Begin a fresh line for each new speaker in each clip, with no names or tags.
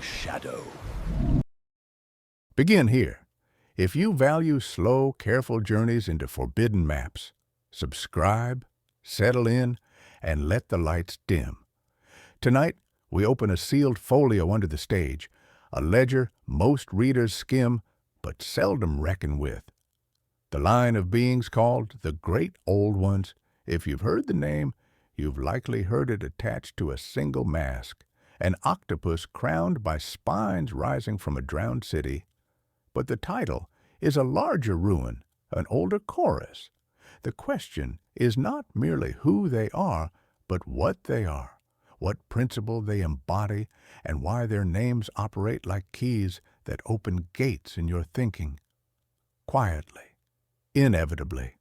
shadow.
Begin here. If you value slow, careful journeys into forbidden maps, subscribe, settle in, and let the lights dim. Tonight, we open a sealed folio under the stage, a ledger most readers skim but seldom reckon with. The line of beings called the Great Old Ones. If you've heard the name, you've likely heard it attached to a single mask, an octopus crowned by spines rising from a drowned city. But the title is a larger ruin, an older chorus. The question is not merely who they are, but what they are, what principle they embody, and why their names operate like keys that open gates in your thinking. Quietly, inevitably.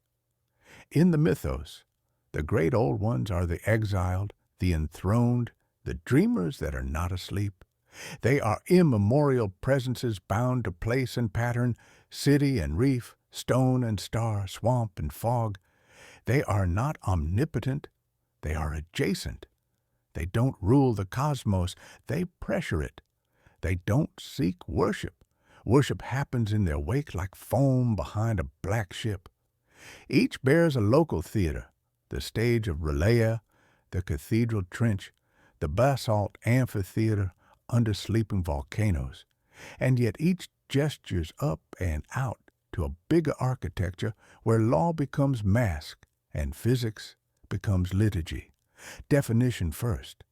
In the mythos, the Great Old Ones are the exiled, the enthroned, the dreamers that are not asleep. They are immemorial presences bound to place and pattern, city and reef, stone and star, swamp and fog. They are not omnipotent, they are adjacent. They don't rule the cosmos, they pressure it. They don't seek worship. Worship happens in their wake like foam behind a black ship. Each bears a local theater, the stage of Relaya, the cathedral trench, the basalt amphitheater under sleeping volcanoes, and yet each gestures up and out to a bigger architecture where law becomes mask and physics becomes liturgy. Definition first.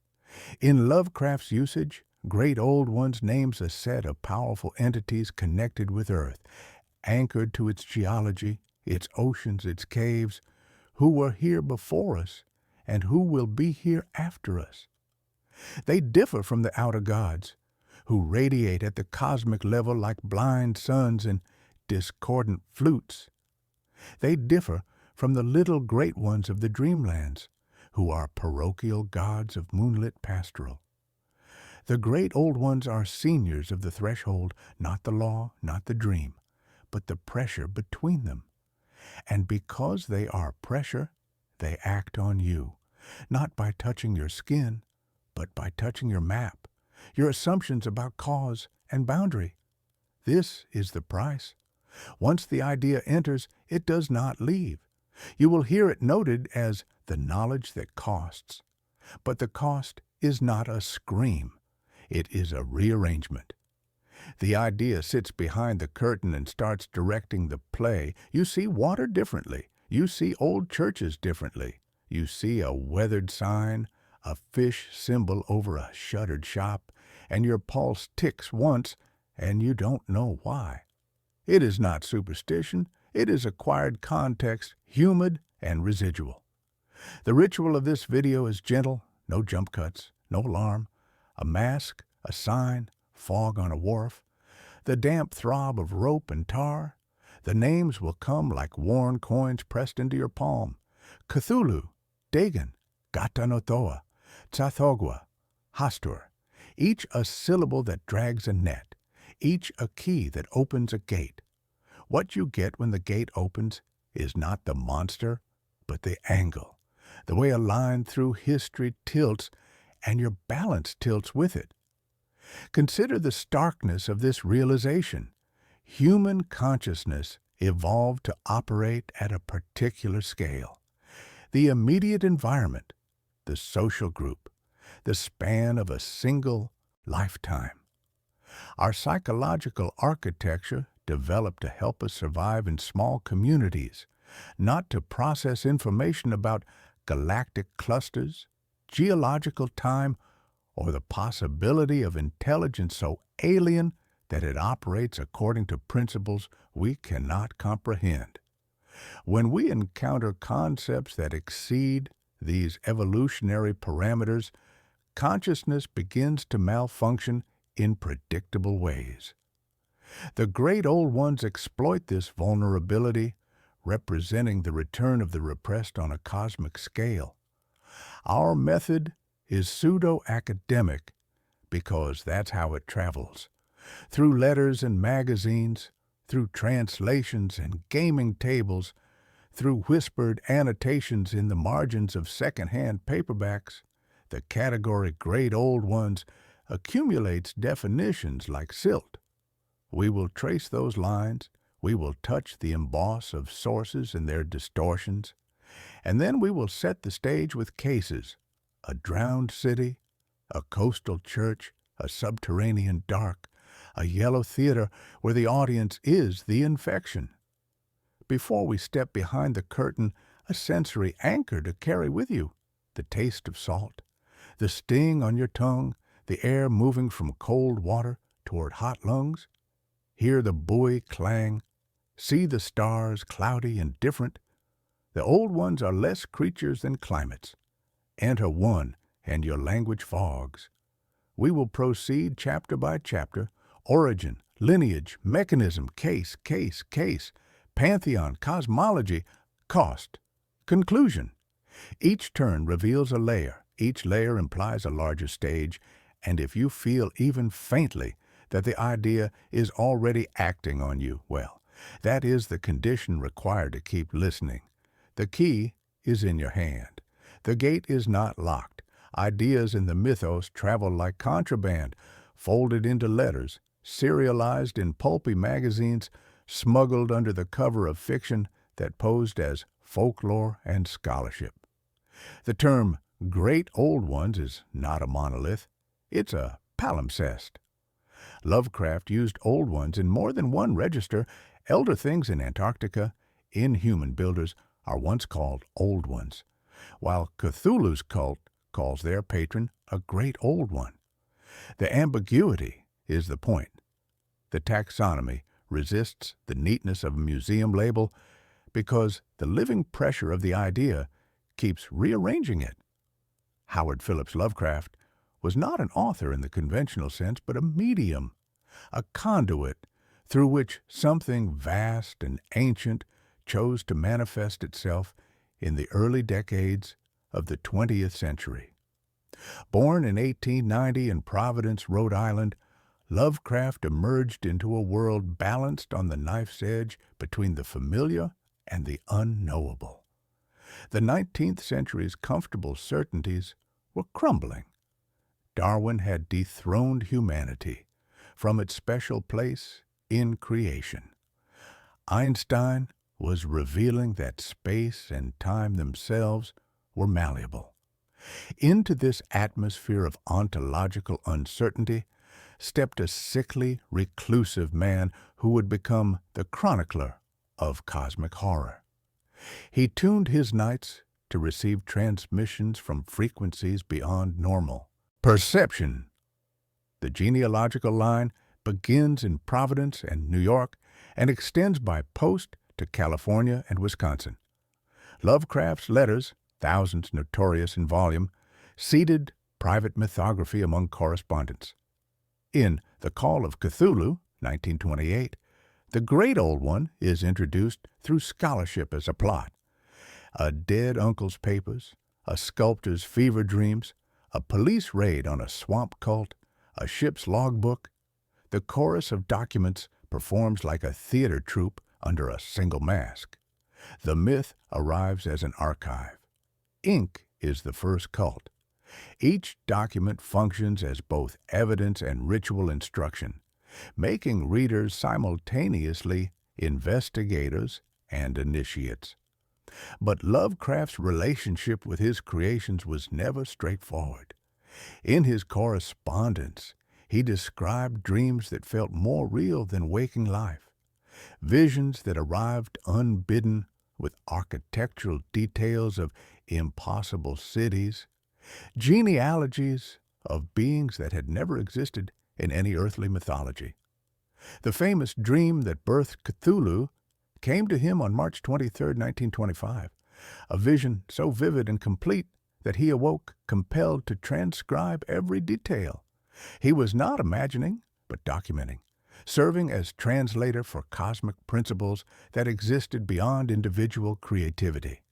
In Lovecraft's usage, Great Old Ones names a set of powerful entities connected with Earth, anchored to its geology, its oceans, its caves, who were here before us and who will be here after us. They differ from the outer gods, who radiate at the cosmic level like blind suns and discordant flutes. They differ from the little great ones of the dreamlands, who are parochial gods of moonlit pastoral. The Great Old Ones are seniors of the threshold, not the law, not the dream, but the pressure between them. And because they are pressure, they act on you, not by touching your skin, but by touching your map, your assumptions about cause and boundary. This is the price. Once the idea enters, it does not leave. You will hear it noted as the knowledge that costs. But the cost is not a scream. It is a rearrangement. The idea sits behind the curtain and starts directing the play. You see water differently. You see old churches differently. You see a weathered sign, a fish symbol over a shuttered shop, and your pulse ticks once, and you don't know why. It is not superstition. It is acquired context, humid and residual. The ritual of this video is gentle, no jump cuts, no alarm, a mask, a sign, fog on a wharf, the damp throb of rope and tar. The names will come like worn coins pressed into your palm. Cthulhu, Dagon, Tsathoggua, Tsathoggua, Hastur, each a syllable that drags a net, each a key that opens a gate. What you get when the gate opens is not the monster, but the angle, the way a line through history tilts, and your balance tilts with it. Consider the starkness of this realization. Human consciousness evolved to operate at a particular scale. The immediate environment, the social group, the span of a single lifetime. Our psychological architecture developed to help us survive in small communities, not to process information about galactic clusters, geological time, or the possibility of intelligence so alien that it operates according to principles we cannot comprehend. When we encounter concepts that exceed these evolutionary parameters, consciousness begins to malfunction in predictable ways. The Great Old Ones exploit this vulnerability, representing the return of the repressed on a cosmic scale. Our method is pseudo-academic because that's how it travels. Through letters and magazines, through translations and gaming tables, through whispered annotations in the margins of second-hand paperbacks, the category Great Old Ones accumulates definitions like silt. We will trace those lines, we will touch the emboss of sources and their distortions, and then we will set the stage with cases, a drowned city, a coastal church, a subterranean dark, a yellow theater where the audience is the infection. Before we step behind the curtain, a sensory anchor to carry with you, the taste of salt, the sting on your tongue, the air moving from cold water toward hot lungs. Hear the buoy clang, see the stars cloudy and different. The old ones are less creatures than climates. Enter one, and your language fogs. We will proceed chapter by chapter, origin, lineage, mechanism, case, pantheon, cosmology, cost, conclusion. Each turn reveals a layer, each layer implies a larger stage, and if you feel even faintly that the idea is already acting on you, well, that is the condition required to keep listening. The key is in your hand. The gate is not locked. Ideas in the mythos travel like contraband, folded into letters, serialized in pulpy magazines, smuggled under the cover of fiction that posed as folklore and scholarship. The term great old ones is not a monolith. It's a palimpsest. Lovecraft used old ones in more than one register. Elder things in Antarctica, inhuman builders, are once called old ones, while Cthulhu's cult calls their patron a great old one. The ambiguity is the point. The taxonomy resists the neatness of a museum label because the living pressure of the idea keeps rearranging it. Howard Phillips Lovecraft was not an author in the conventional sense, but a medium, a conduit through which something vast and ancient chose to manifest itself in the early decades of the 20th century. Born in 1890 in Providence, Rhode Island, Lovecraft emerged into a world balanced on the knife's edge between the familiar and the unknowable. The 19th century's comfortable certainties were crumbling. Darwin had dethroned humanity from its special place in creation. Einstein was revealing that space and time themselves were malleable. Into this atmosphere of ontological uncertainty stepped a sickly, reclusive man who would become the chronicler of cosmic horror. He tuned his nights to receive transmissions from frequencies beyond normal. Perception. The genealogical line begins in Providence and New York and extends by post to California and Wisconsin. Lovecraft's letters, thousands notorious in volume, seeded private mythography among correspondents. In The Call of Cthulhu, 1928, the great old one is introduced through scholarship as a plot. A dead uncle's papers, a sculptor's fever dreams, a police raid on a swamp cult, a ship's logbook. The chorus of documents performs like a theater troupe under a single mask. The myth arrives as an archive. Ink is the first cult. Each document functions as both evidence and ritual instruction, making readers simultaneously investigators and initiates. But Lovecraft's relationship with his creations was never straightforward. In his correspondence, he described dreams that felt more real than waking life, visions that arrived unbidden with architectural details of impossible cities, genealogies of beings that had never existed in any earthly mythology. The famous dream that birthed Cthulhu came to him on March 23, 1925, a vision so vivid and complete that he awoke compelled to transcribe every detail. He was not imagining, but documenting, serving as translator for cosmic principles that existed beyond individual creativity.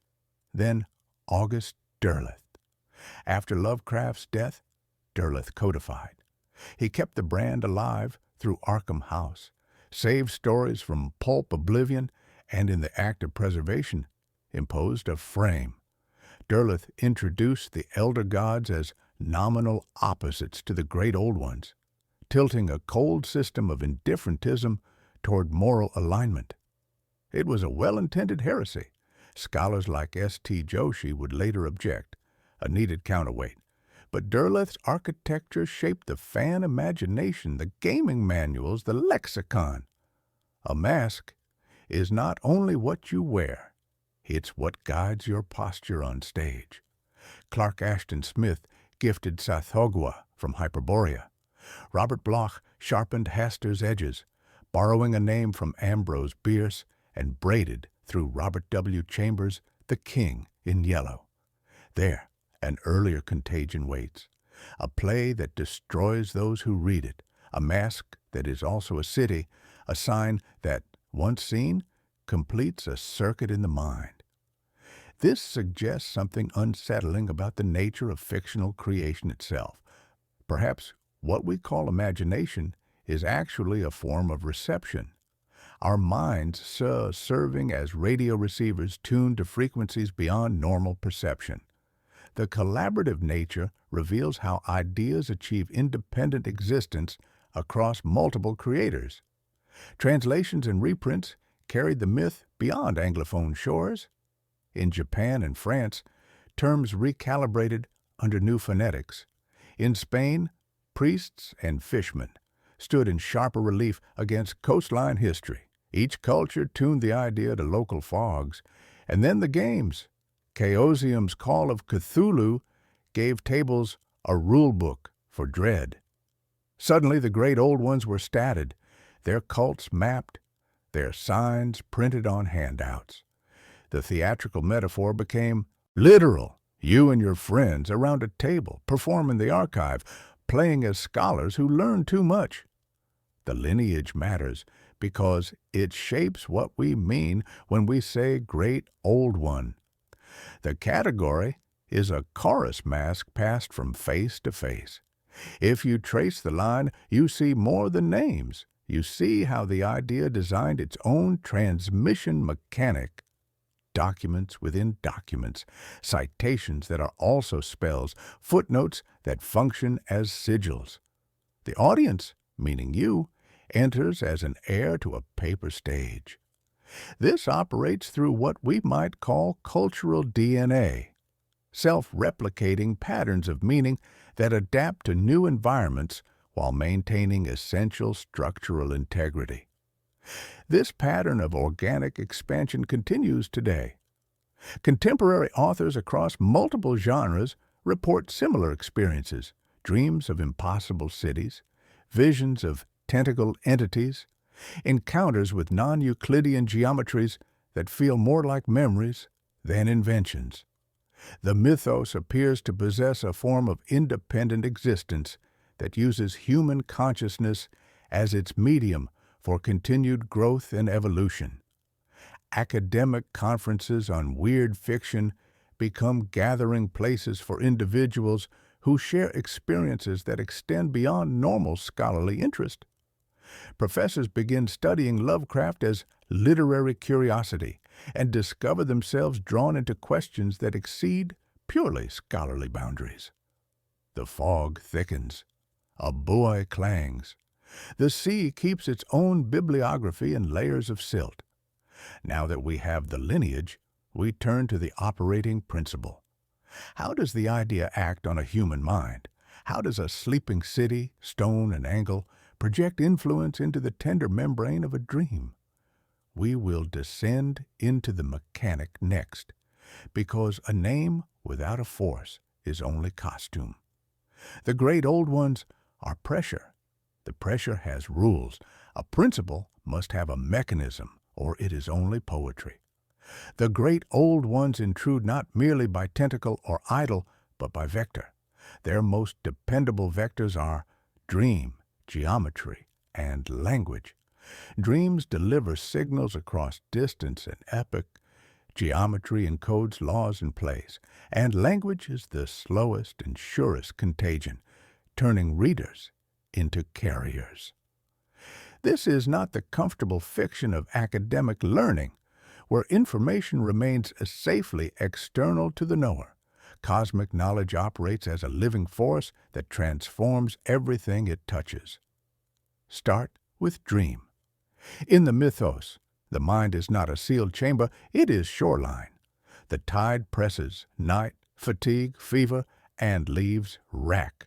Then August Derleth. After Lovecraft's death, Derleth codified. He kept the brand alive through Arkham House, saved stories from pulp oblivion, and in the act of preservation, imposed a frame. Derleth introduced the elder gods as nominal opposites to the great old ones, tilting a cold system of indifferentism toward moral alignment. It was a well-intended heresy. Scholars like S.T. Joshi would later object, a needed counterweight. But Derleth's architecture shaped the fan imagination, the gaming manuals, the lexicon. A mask is not only what you wear, it's what guides your posture on stage. Clark Ashton Smith gifted Tsathoggua from Hyperborea. Robert Bloch sharpened Hastur's edges, borrowing a name from Ambrose Bierce and braided through Robert W. Chambers' The King in Yellow. There, an earlier contagion waits, a play that destroys those who read it, a mask that is also a city, a sign that, once seen, completes a circuit in the mind. This suggests something unsettling about the nature of fictional creation itself. Perhaps what we call imagination is actually a form of reception. Our minds serving as radio receivers tuned to frequencies beyond normal perception. The collaborative nature reveals how ideas achieve independent existence across multiple creators. Translations and reprints carried the myth beyond Anglophone shores. In Japan and France, terms recalibrated under new phonetics. In Spain, priests and fishermen stood in sharper relief against coastline history. Each culture tuned the idea to local fogs. And then the games. Chaosium's Call of Cthulhu gave tables a rulebook for dread. Suddenly the great old ones were statted, their cults mapped, their signs printed on handouts. The theatrical metaphor became literal. You and your friends around a table, performing the archive, playing as scholars who learn too much. The lineage matters because it shapes what we mean when we say great old one. The category is a chorus mask passed from face to face. If you trace the line, you see more than names. You see how the idea designed its own transmission mechanic. Documents within documents, citations that are also spells, footnotes that function as sigils. The audience, meaning you, enters as an heir to a paper stage. This operates through what we might call cultural DNA, self-replicating patterns of meaning that adapt to new environments while maintaining essential structural integrity. This pattern of organic expansion continues today. Contemporary authors across multiple genres report similar experiences, dreams of impossible cities, visions of tentacled entities, encounters with non-Euclidean geometries that feel more like memories than inventions. The mythos appears to possess a form of independent existence that uses human consciousness as its medium for continued growth and evolution. Academic conferences on weird fiction become gathering places for individuals who share experiences that extend beyond normal scholarly interest. Professors begin studying Lovecraft as literary curiosity and discover themselves drawn into questions that exceed purely scholarly boundaries. The fog thickens. A buoy clangs. The sea keeps its own bibliography in layers of silt. Now that we have the lineage, we turn to the operating principle. How does the idea act on a human mind? How does a sleeping city, stone and angle, project influence into the tender membrane of a dream? We will descend into the mechanic next, because a name without a force is only costume. The great old ones are pressure. The pressure has rules. A principle must have a mechanism, or it is only poetry. The great old ones intrude not merely by tentacle or idol, but by vector. Their most dependable vectors are dream, geometry, and language. Dreams deliver signals across distance and epoch. Geometry encodes laws and plays, and language is the slowest and surest contagion, turning readers into carriers. This is not the comfortable fiction of academic learning, where information remains safely external to the knower. Cosmic knowledge operates as a living force that transforms everything it touches. Start with dream. In the Mythos, the mind is not a sealed chamber, it is shoreline. The tide presses, night, fatigue, fever, and leaves wreck.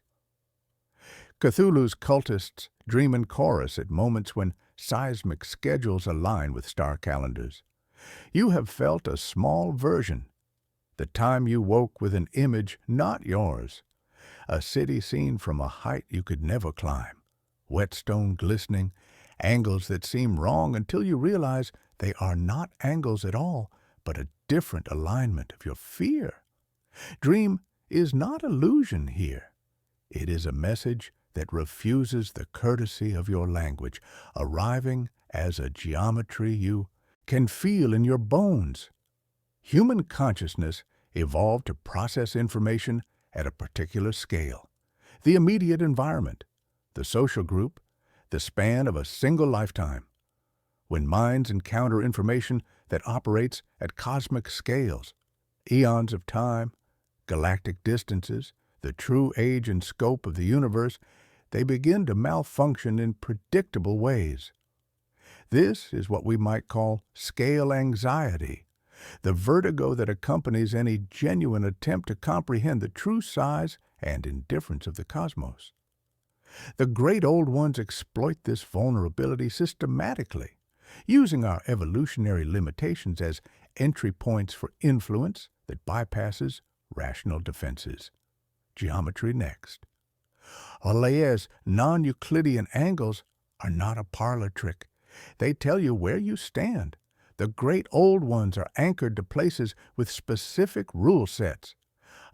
Cthulhu's cultists dream in chorus at moments when seismic schedules align with star calendars. You have felt a small version, the time you woke with an image not yours, a city seen from a height you could never climb, whetstone glistening, angles that seem wrong until you realize they are not angles at all, but a different alignment of your fear. Dream is not illusion here. It is a message that refuses the courtesy of your language, arriving as a geometry you can feel in your bones. Human consciousness evolved to process information at a particular scale. The immediate environment, the social group, the span of a single lifetime. When minds encounter information that operates at cosmic scales, eons of time, galactic distances, the true age and scope of the universe, they begin to malfunction in predictable ways. This is what we might call scale anxiety, the vertigo that accompanies any genuine attempt to comprehend the true size and indifference of the cosmos. The great old ones exploit this vulnerability systematically, using our evolutionary limitations as entry points for influence that bypasses rational defenses. Geometry next. Olaye's non-Euclidean angles are not a parlor trick. They tell you where you stand. The great old ones are anchored to places with specific rule sets,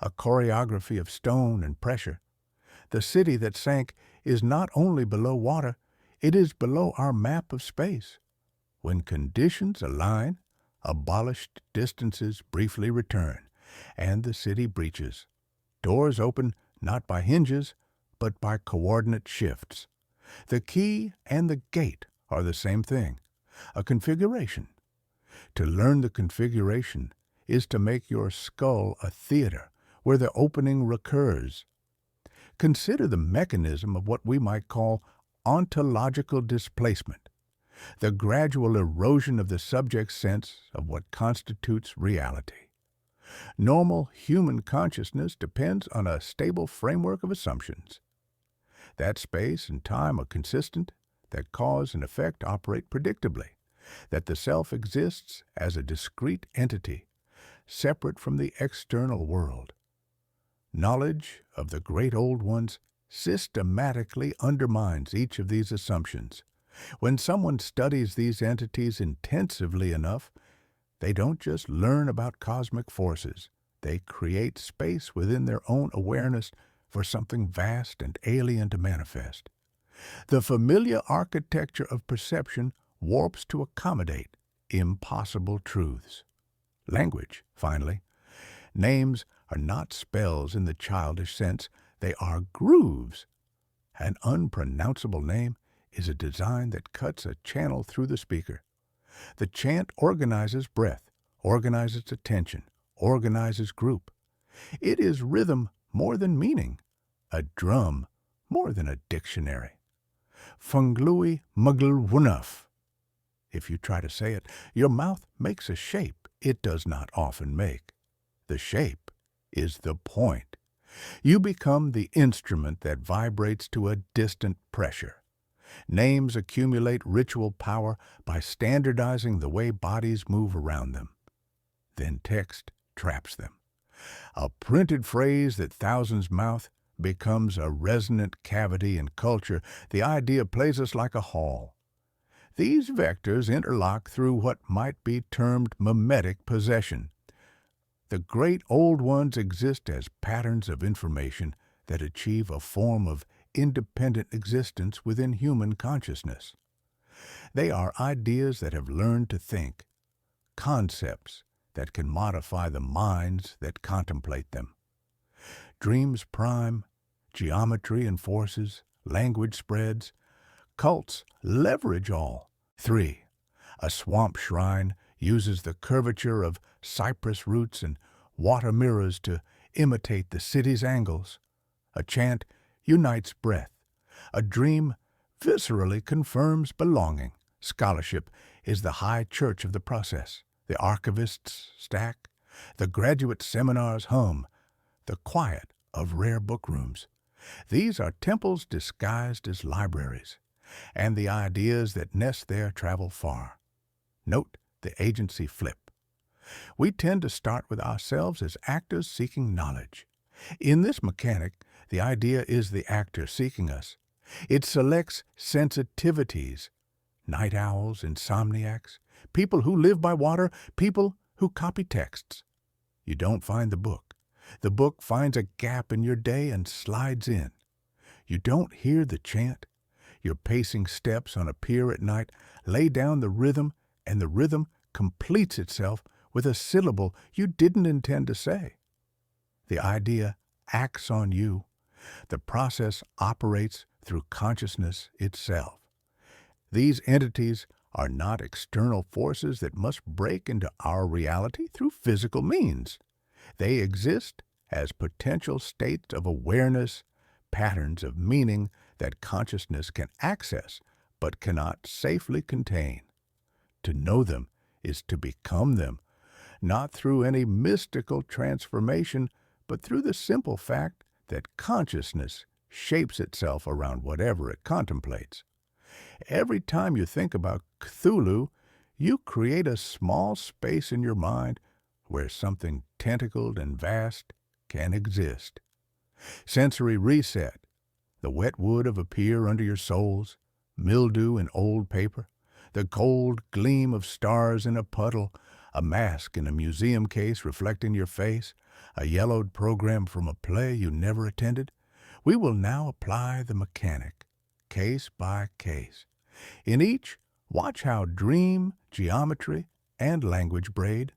a choreography of stone and pressure. The city that sank is not only below water, it is below our map of space. When conditions align, abolished distances briefly return, and the city breaches. Doors open not by hinges, but by coordinate shifts. The key and the gate are the same thing, a configuration. To learn the configuration is to make your skull a theater where the opening recurs. Consider the mechanism of what we might call ontological displacement, the gradual erosion of the subject's sense of what constitutes reality. Normal human consciousness depends on a stable framework of assumptions. That space and time are consistent, that cause and effect operate predictably, that the self exists as a discrete entity, separate from the external world. Knowledge of the great old ones systematically undermines each of these assumptions. When someone studies these entities intensively enough, they don't just learn about cosmic forces. They create space within their own awareness for something vast and alien to manifest. The familiar architecture of perception warps to accommodate impossible truths. Language, finally. Names are not spells in the childish sense, they are grooves. An unpronounceable name is a design that cuts a channel through the speaker. The chant organizes breath, organizes attention, organizes group. It is rhythm more than meaning, a drum more than a dictionary. Funglui muglwunuf. If you try to say it, your mouth makes a shape it does not often make. The shape is the point. You become the instrument that vibrates to a distant pressure. Names accumulate ritual power by standardizing the way bodies move around them. Then text traps them. A printed phrase that thousands mouth becomes a resonant cavity in culture. The idea plays us like a hall. These vectors interlock through what might be termed mimetic possession. The great old ones exist as patterns of information that achieve a form of independent existence within human consciousness. They are ideas that have learned to think, concepts that can modify the minds that contemplate them. Dreams prime, geometry enforces, language spreads, cults leverage all. 3. A swamp shrine uses the curvature of cypress roots and water mirrors to imitate the city's angles. A chant unites breath. A dream viscerally confirms belonging. Scholarship is the high church of the process. The archivists stack. The graduate seminars hum. The quiet of rare bookrooms. These are temples disguised as libraries, and the ideas that nest there travel far. Note the agency flip. We tend to start with ourselves as actors seeking knowledge. In this mechanic, the idea is the actor seeking us. It selects sensitivities, night owls, insomniacs, people who live by water, people who copy texts. You don't find the book. The book finds a gap in your day and slides in. You don't hear the chant. Your pacing steps on a pier at night lay down the rhythm, and the rhythm completes itself with a syllable you didn't intend to say. The idea acts on you. The process operates through consciousness itself. These entities are not external forces that must break into our reality through physical means. They exist as potential states of awareness, patterns of meaning that consciousness can access but cannot safely contain. To know them is to become them, not through any mystical transformation, but through the simple fact that consciousness shapes itself around whatever it contemplates. Every time you think about Cthulhu, you create a small space in your mind where something tentacled and vast can exist. Sensory reset, the wet wood of a pier under your soles, mildew in old paper, the cold gleam of stars in a puddle, a mask in a museum case reflecting your face, a yellowed program from a play you never attended. We will now apply the mechanic, case by case. In each, watch how dream, geometry, and language braid.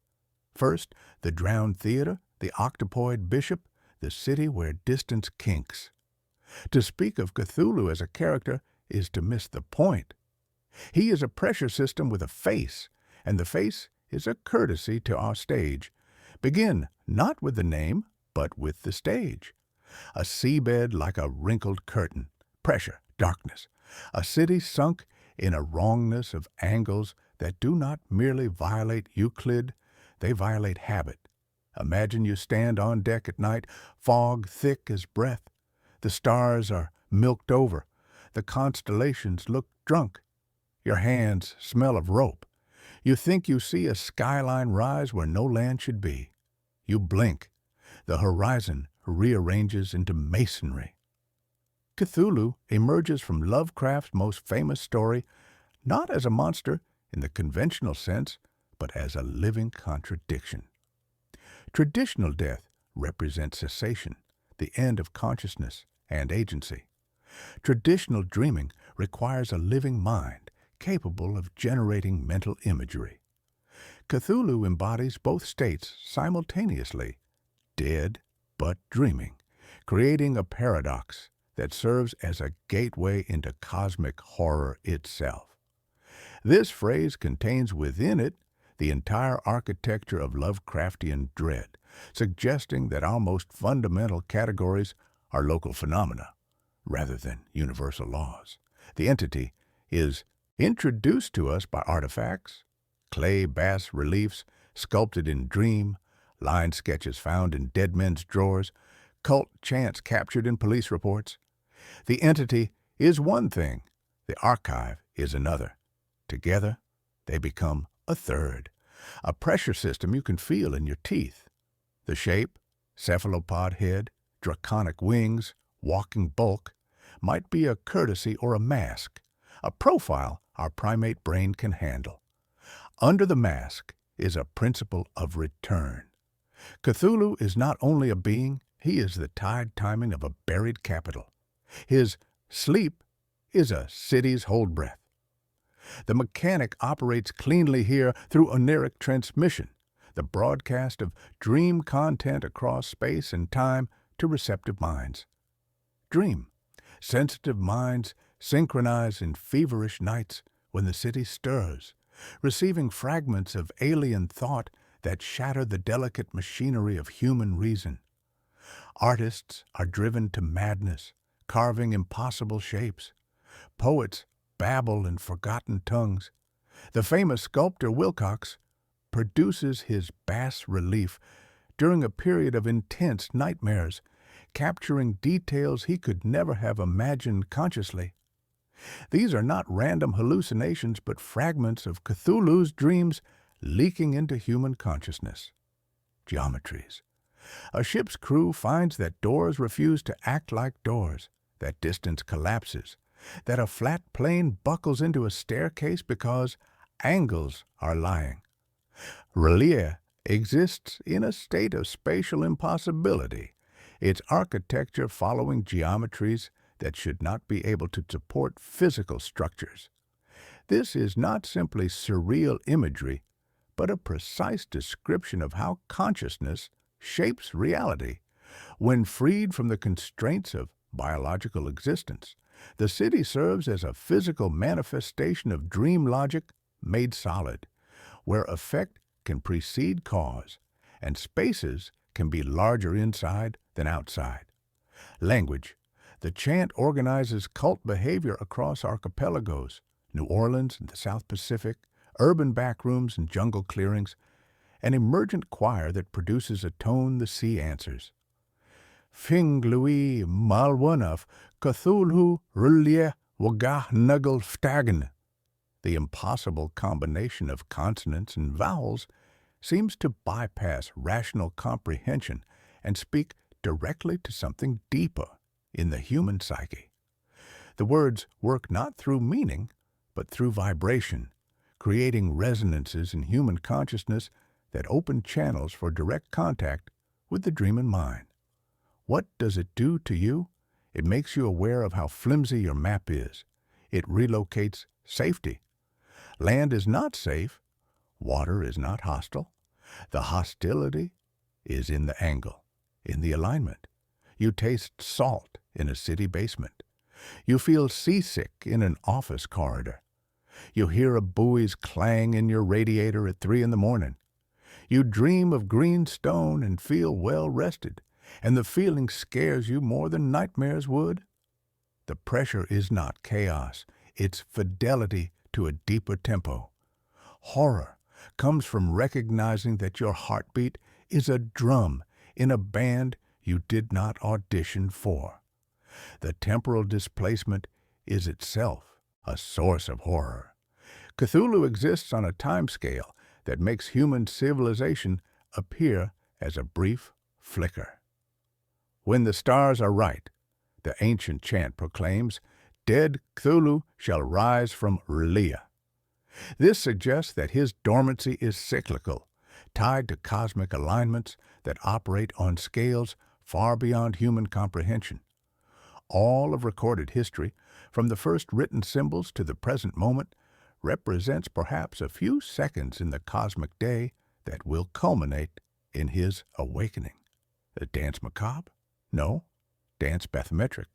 First, the drowned theater, the octopoid bishop, the city where distance kinks. To speak of Cthulhu as a character is to miss the point. He is a pressure system with a face, and the face is a courtesy to our stage. Begin not with the name, but with the stage. A seabed like a wrinkled curtain, pressure, darkness. A city sunk in a wrongness of angles that do not merely violate Euclid, they violate habit. Imagine you stand on deck at night, fog thick as breath. The stars are milked over. The constellations look drunk. Your hands smell of rope. You think you see a skyline rise where no land should be. You blink. The horizon rearranges into masonry. Cthulhu emerges from Lovecraft's most famous story, not as a monster in the conventional sense, but as a living contradiction. Traditional death represents cessation, the end of consciousness and agency. Traditional dreaming requires a living mind capable of generating mental imagery. Cthulhu embodies both states simultaneously, dead but dreaming, creating a paradox that serves as a gateway into cosmic horror itself. This phrase contains within it the entire architecture of Lovecraftian dread, suggesting that our most fundamental categories are local phenomena, rather than universal laws. The entity is introduced to us by artifacts, clay bas-reliefs sculpted in dream, line sketches found in dead men's drawers, cult chants captured in police reports. The entity is one thing, the archive is another. Together, they become a third, a pressure system you can feel in your teeth. The shape, cephalopod head, draconic wings, walking bulk, might be a courtesy or a mask, a profile our primate brain can handle. Under the mask is a principle of return. Cthulhu is not only a being, he is the tide timing of a buried capital. His sleep is a city's hold breath. The mechanic operates cleanly here through oniric transmission, the broadcast of dream content across space and time to receptive minds. Dream. Sensitive minds synchronize in feverish nights when the city stirs, receiving fragments of alien thought that shatter the delicate machinery of human reason. Artists are driven to madness, carving impossible shapes. Poets babble in forgotten tongues. The famous sculptor Wilcox produces his bas-relief during a period of intense nightmares, capturing details he could never have imagined consciously. These are not random hallucinations, but fragments of Cthulhu's dreams leaking into human consciousness. Geometries. A ship's crew finds that doors refuse to act like doors, that distance collapses, that a flat plane buckles into a staircase because angles are lying. Relia exists in a state of spatial impossibility, its architecture following geometries that should not be able to support physical structures. This is not simply surreal imagery, but a precise description of how consciousness shapes reality. When freed from the constraints of biological existence, the city serves as a physical manifestation of dream logic made solid, where effect can precede cause, and spaces can be larger inside than outside. Language. The chant organizes cult behavior across archipelagos, New Orleans and the South Pacific, urban backrooms and jungle clearings, an emergent choir that produces a tone the sea answers. Fing Louis Malwanaf Cthulhu Rulia Wagah Nuggle Ftagan. The impossible combination of consonants and vowels seems to bypass rational comprehension and speak directly to something deeper in the human psyche. The words work not through meaning, but through vibration, creating resonances in human consciousness that open channels for direct contact with the dreaming mind. What does it do to you? It makes you aware of how flimsy your map is. It relocates safety. Land is not safe. Water is not hostile. The hostility is in the angle, in the alignment. You taste salt in a city basement. You feel seasick in an office corridor. You hear a buoy's clang in your radiator at 3 a.m. You dream of green stone and feel well rested, and the feeling scares you more than nightmares would. The pressure is not chaos. It's fidelity to a deeper tempo. Horror comes from recognizing that your heartbeat is a drum in a band you did not audition for. The temporal displacement is itself a source of horror. Cthulhu exists on a timescale that makes human civilization appear as a brief flicker. When the stars are right, the ancient chant proclaims, dead Cthulhu shall rise from Relia. This suggests that his dormancy is cyclical, tied to cosmic alignments that operate on scales far beyond human comprehension. All of recorded history, from the first written symbols to the present moment, represents perhaps a few seconds in the cosmic day that will culminate in his awakening. The dance macabre? No, dance bathymetric.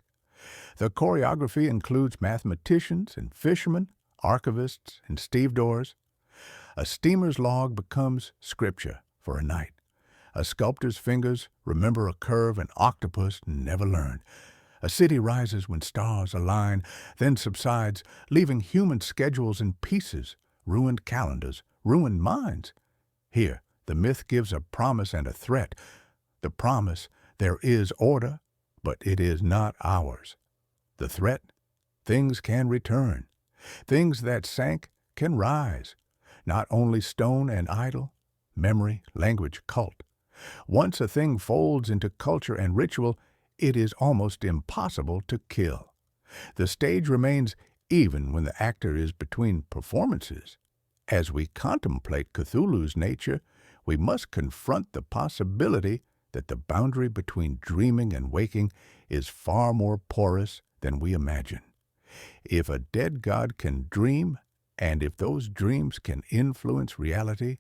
The choreography includes mathematicians and fishermen, archivists and stevedores. A steamer's log becomes scripture for a night. A sculptor's fingers remember a curve an octopus never learned. A city rises when stars align, then subsides, leaving human schedules in pieces, ruined calendars, ruined minds. Here, the myth gives a promise and a threat. The promise, there is order, but it is not ours. The threat, things can return. Things that sank can rise. Not only stone and idol, memory, language, cult. Once a thing folds into culture and ritual, it is almost impossible to kill. The stage remains even when the actor is between performances. As we contemplate Cthulhu's nature, we must confront the possibility that the boundary between dreaming and waking is far more porous than we imagine. If a dead god can dream, and if those dreams can influence reality,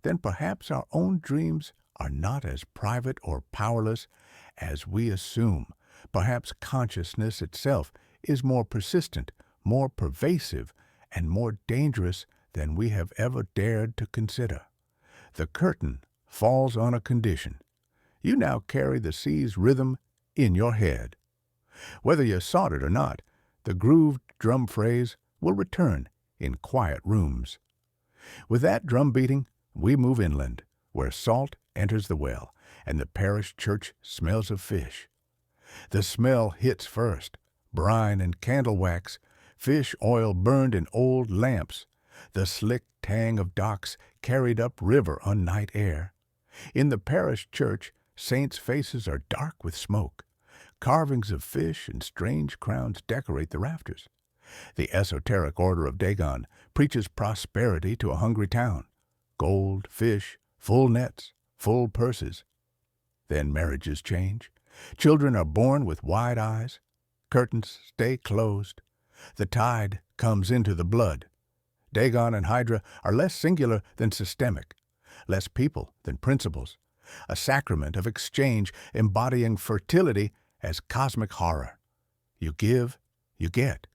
then perhaps our own dreams are not as private or powerless as we assume. Perhaps consciousness itself is more persistent, more pervasive, and more dangerous than we have ever dared to consider. The curtain falls on a condition. You now carry the sea's rhythm in your head. Whether you sought it or not, the grooved drum phrase will return in quiet rooms. With that drum beating, we move inland, where salt enters the well, and the parish church smells of fish. The smell hits first, brine and candle wax, fish oil burned in old lamps, the slick tang of docks carried up river on night air. In the parish church, saints' faces are dark with smoke. Carvings of fish and strange crowns decorate the rafters. The esoteric order of Dagon preaches prosperity to a hungry town. Gold, fish, full nets, full purses. Then marriages change. Children are born with wide eyes. Curtains stay closed. The tide comes into the blood. Dagon and Hydra are less singular than systemic, less people than principles, a sacrament of exchange embodying fertility as cosmic horror. You give, you get.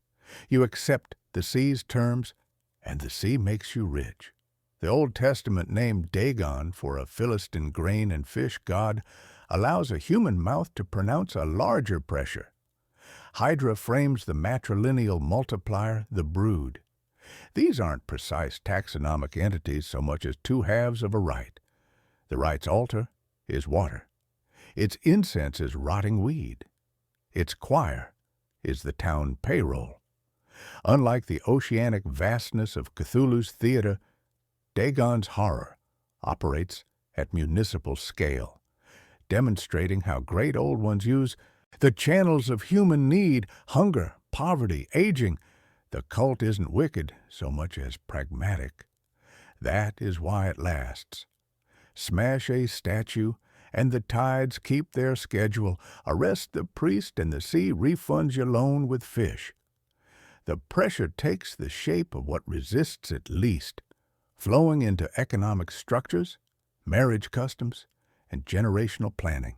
You accept the sea's terms, and the sea makes you rich. The Old Testament name Dagon for a Philistine grain and fish god allows a human mouth to pronounce a larger pressure. Hydra frames the matrilineal multiplier, the brood. These aren't precise taxonomic entities so much as two halves of a rite. The rite's altar is water. Its incense is rotting weed. Its choir is the town payroll. Unlike the oceanic vastness of Cthulhu's theater, Dagon's horror operates at municipal scale, demonstrating how great old ones use the channels of human need, hunger, poverty, aging. The cult isn't wicked so much as pragmatic. That is why it lasts. Smash a statue, and the tides keep their schedule. Arrest the priest, and the sea refunds your loan with fish. The pressure takes the shape of what resists it least, flowing into economic structures, marriage customs, and generational planning.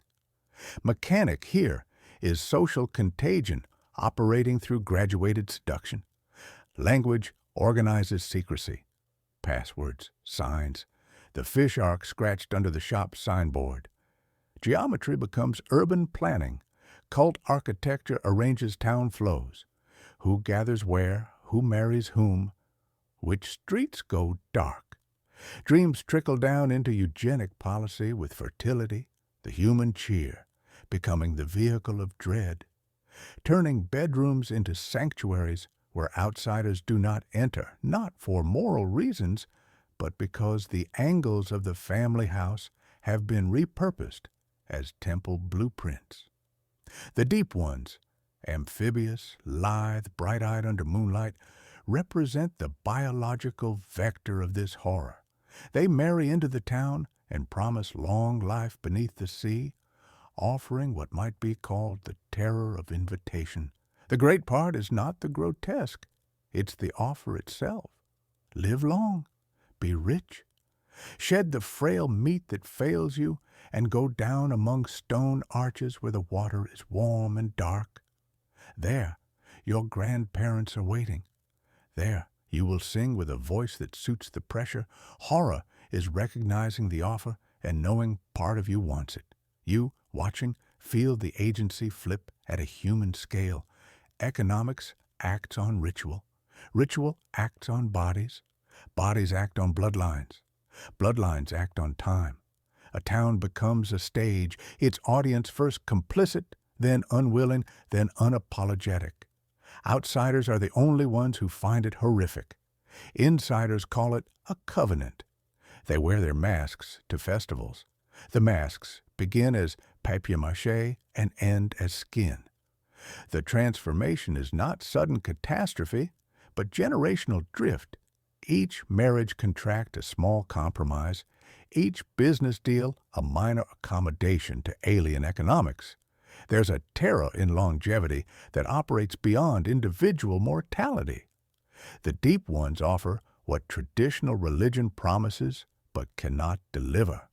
Mechanic here is social contagion operating through graduated seduction. Language organizes secrecy. Passwords, signs, the fish ark scratched under the shop's signboard. Geometry becomes urban planning. Cult architecture arranges town flows. Who gathers where, who marries whom, which streets go dark. Dreams trickle down into eugenic policy with fertility, the human cheer, becoming the vehicle of dread, turning bedrooms into sanctuaries where outsiders do not enter, not for moral reasons, but because the angles of the family house have been repurposed as temple blueprints. The deep ones, amphibious, lithe, bright-eyed under moonlight, represent the biological vector of this horror. They marry into the town and promise long life beneath the sea, offering what might be called the terror of invitation. The great part is not the grotesque, it's the offer itself. Live long, be rich, shed the frail meat that fails you, and go down among stone arches where the water is warm and dark. There, your grandparents are waiting. There, you will sing with a voice that suits the pressure. Horror is recognizing the offer and knowing part of you wants it. You, watching, feel the agency flip at a human scale. Economics acts on ritual. Ritual acts on bodies. Bodies act on bloodlines. Bloodlines act on time. A town becomes a stage, its audience first complicit, then unwilling, then unapologetic. Outsiders are the only ones who find it horrific. Insiders call it a covenant. They wear their masks to festivals. The masks begin as papier-mâché and end as skin. The transformation is not sudden catastrophe, but generational drift. Each marriage contract a small compromise, each business deal a minor accommodation to alien economics. There's a terror in longevity that operates beyond individual mortality. The deep ones offer what traditional religion promises but cannot deliver: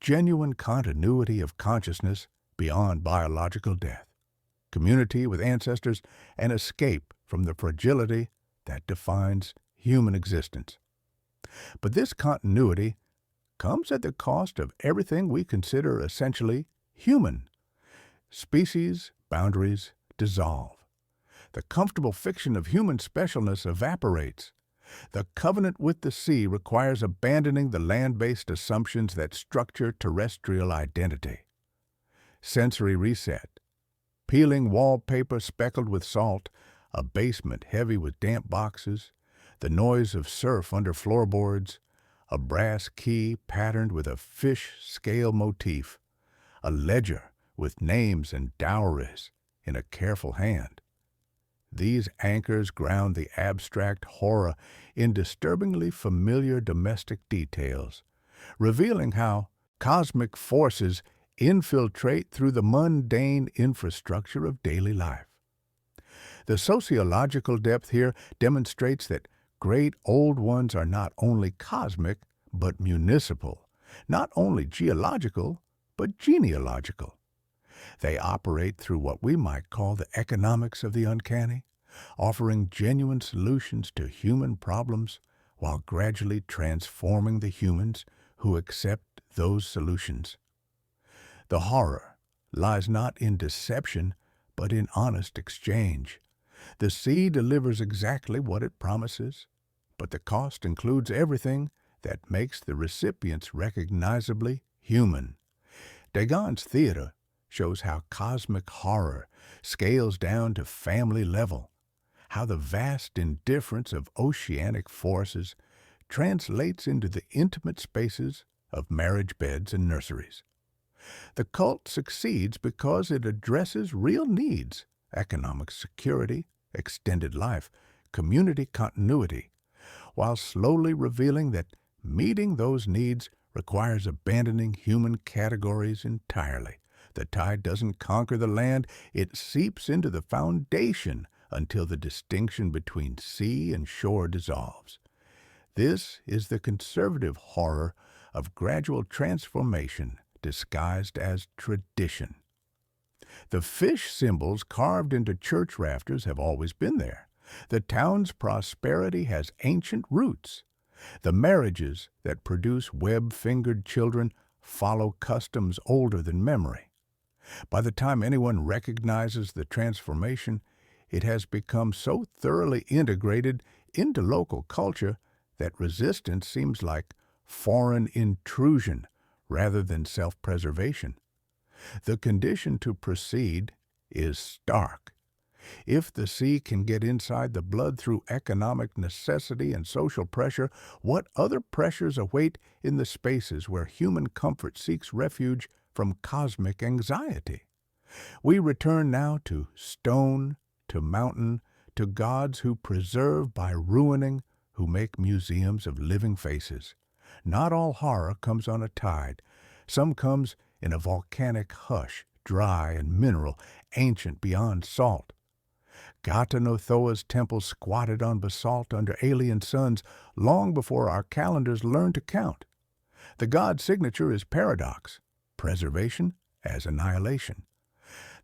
genuine continuity of consciousness beyond biological death, community with ancestors, and escape from the fragility that defines human existence. But this continuity comes at the cost of everything we consider essentially human. Species boundaries dissolve. The comfortable fiction of human specialness evaporates. The covenant with the sea requires abandoning the land-based assumptions that structure terrestrial identity. Sensory reset. Peeling wallpaper speckled with salt, a basement heavy with damp boxes, the noise of surf under floorboards, a brass key patterned with a fish scale motif, a ledger with names and dowries in a careful hand. These anchors ground the abstract horror in disturbingly familiar domestic details, revealing how cosmic forces infiltrate through the mundane infrastructure of daily life. The sociological depth here demonstrates that great old ones are not only cosmic, but municipal, not only geological, but genealogical. They operate through what we might call the economics of the uncanny, offering genuine solutions to human problems while gradually transforming the humans who accept those solutions. The horror lies not in deception, but in honest exchange. The sea delivers exactly what it promises, but the cost includes everything that makes the recipients recognizably human. Dagon's theater shows how cosmic horror scales down to family level, how the vast indifference of oceanic forces translates into the intimate spaces of marriage beds and nurseries. The cult succeeds because it addresses real needs: economic security, extended life, community continuity, while slowly revealing that meeting those needs requires abandoning human categories entirely. The tide doesn't conquer the land, it seeps into the foundation until the distinction between sea and shore dissolves. This is the conservative horror of gradual transformation disguised as tradition. The fish symbols carved into church rafters have always been there. The town's prosperity has ancient roots. The marriages that produce web-fingered children follow customs older than memory. By the time anyone recognizes the transformation, it has become so thoroughly integrated into local culture that resistance seems like foreign intrusion rather than self-preservation. The condition to proceed is stark. If the sea can get inside the blood through economic necessity and social pressure, what other pressures await in the spaces where human comfort seeks refuge from cosmic anxiety? We return now to stone, to mountain, to gods who preserve by ruining, who make museums of living faces. Not all horror comes on a tide. Some comes in a volcanic hush, dry and mineral, ancient beyond salt. Tsathoggua temple squatted on basalt under alien suns long before our calendars learned to count. The god signature is paradox, preservation as annihilation.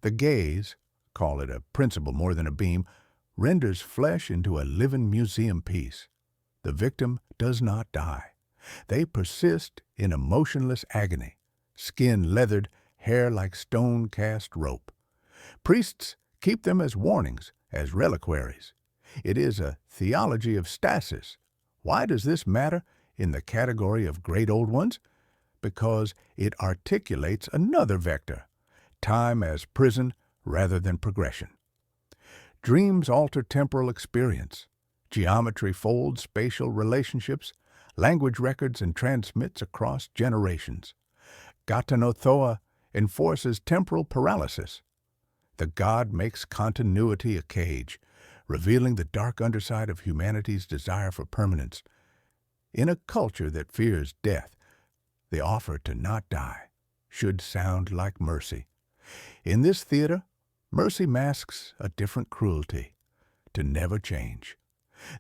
The gaze, call it a principle more than a beam, renders flesh into a living museum piece. The victim does not die. They persist in a motionless agony, skin leathered, hair like stone-cast rope. Priests keep them as warnings, as reliquaries. It is a theology of stasis. Why does this matter in the category of great old ones? Because it articulates another vector, time as prison rather than progression. Dreams alter temporal experience. Geometry folds spatial relationships. Language records and transmits across generations. Tsathoggua enforces temporal paralysis. The god makes continuity a cage, revealing the dark underside of humanity's desire for permanence. In a culture that fears death, the offer to not die should sound like mercy. In this theater, mercy masks a different cruelty: to never change.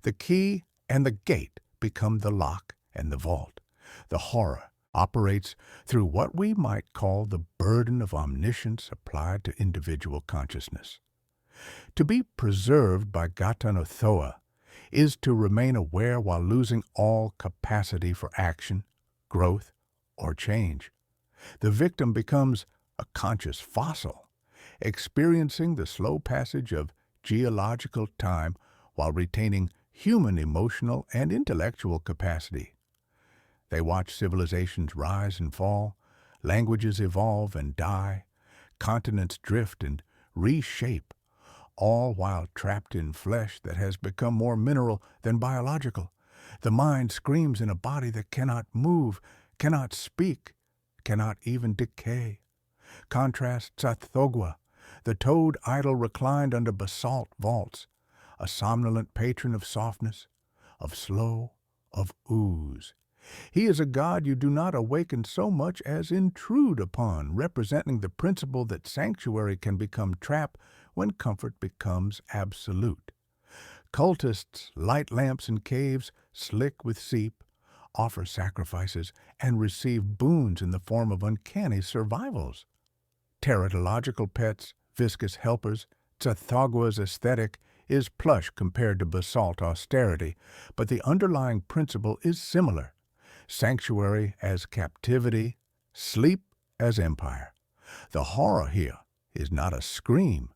The key and the gate become the lock and the vault. The horror operates through what we might call the burden of omniscience applied to individual consciousness. To be preserved by Tsathoggua is to remain aware while losing all capacity for action, growth, or change. The victim becomes a conscious fossil, experiencing the slow passage of geological time while retaining human emotional and intellectual capacity. They watch civilizations rise and fall, languages evolve and die, continents drift and reshape, all while trapped in flesh that has become more mineral than biological. The mind screams in a body that cannot move, cannot speak, cannot even decay. Contrast Tsathoggua, the toad idol reclined under basalt vaults, a somnolent patron of softness, of slow, of ooze. He is a god you do not awaken so much as intrude upon, representing the principle that sanctuary can become trap when comfort becomes absolute. Cultists light lamps in caves, slick with seep, offer sacrifices, and receive boons in the form of uncanny survivals. Teratological pets, viscous helpers, Tsathoggwa's aesthetic is plush compared to basalt austerity, but the underlying principle is similar. Sanctuary as captivity, sleep as empire. The horror here is not a scream,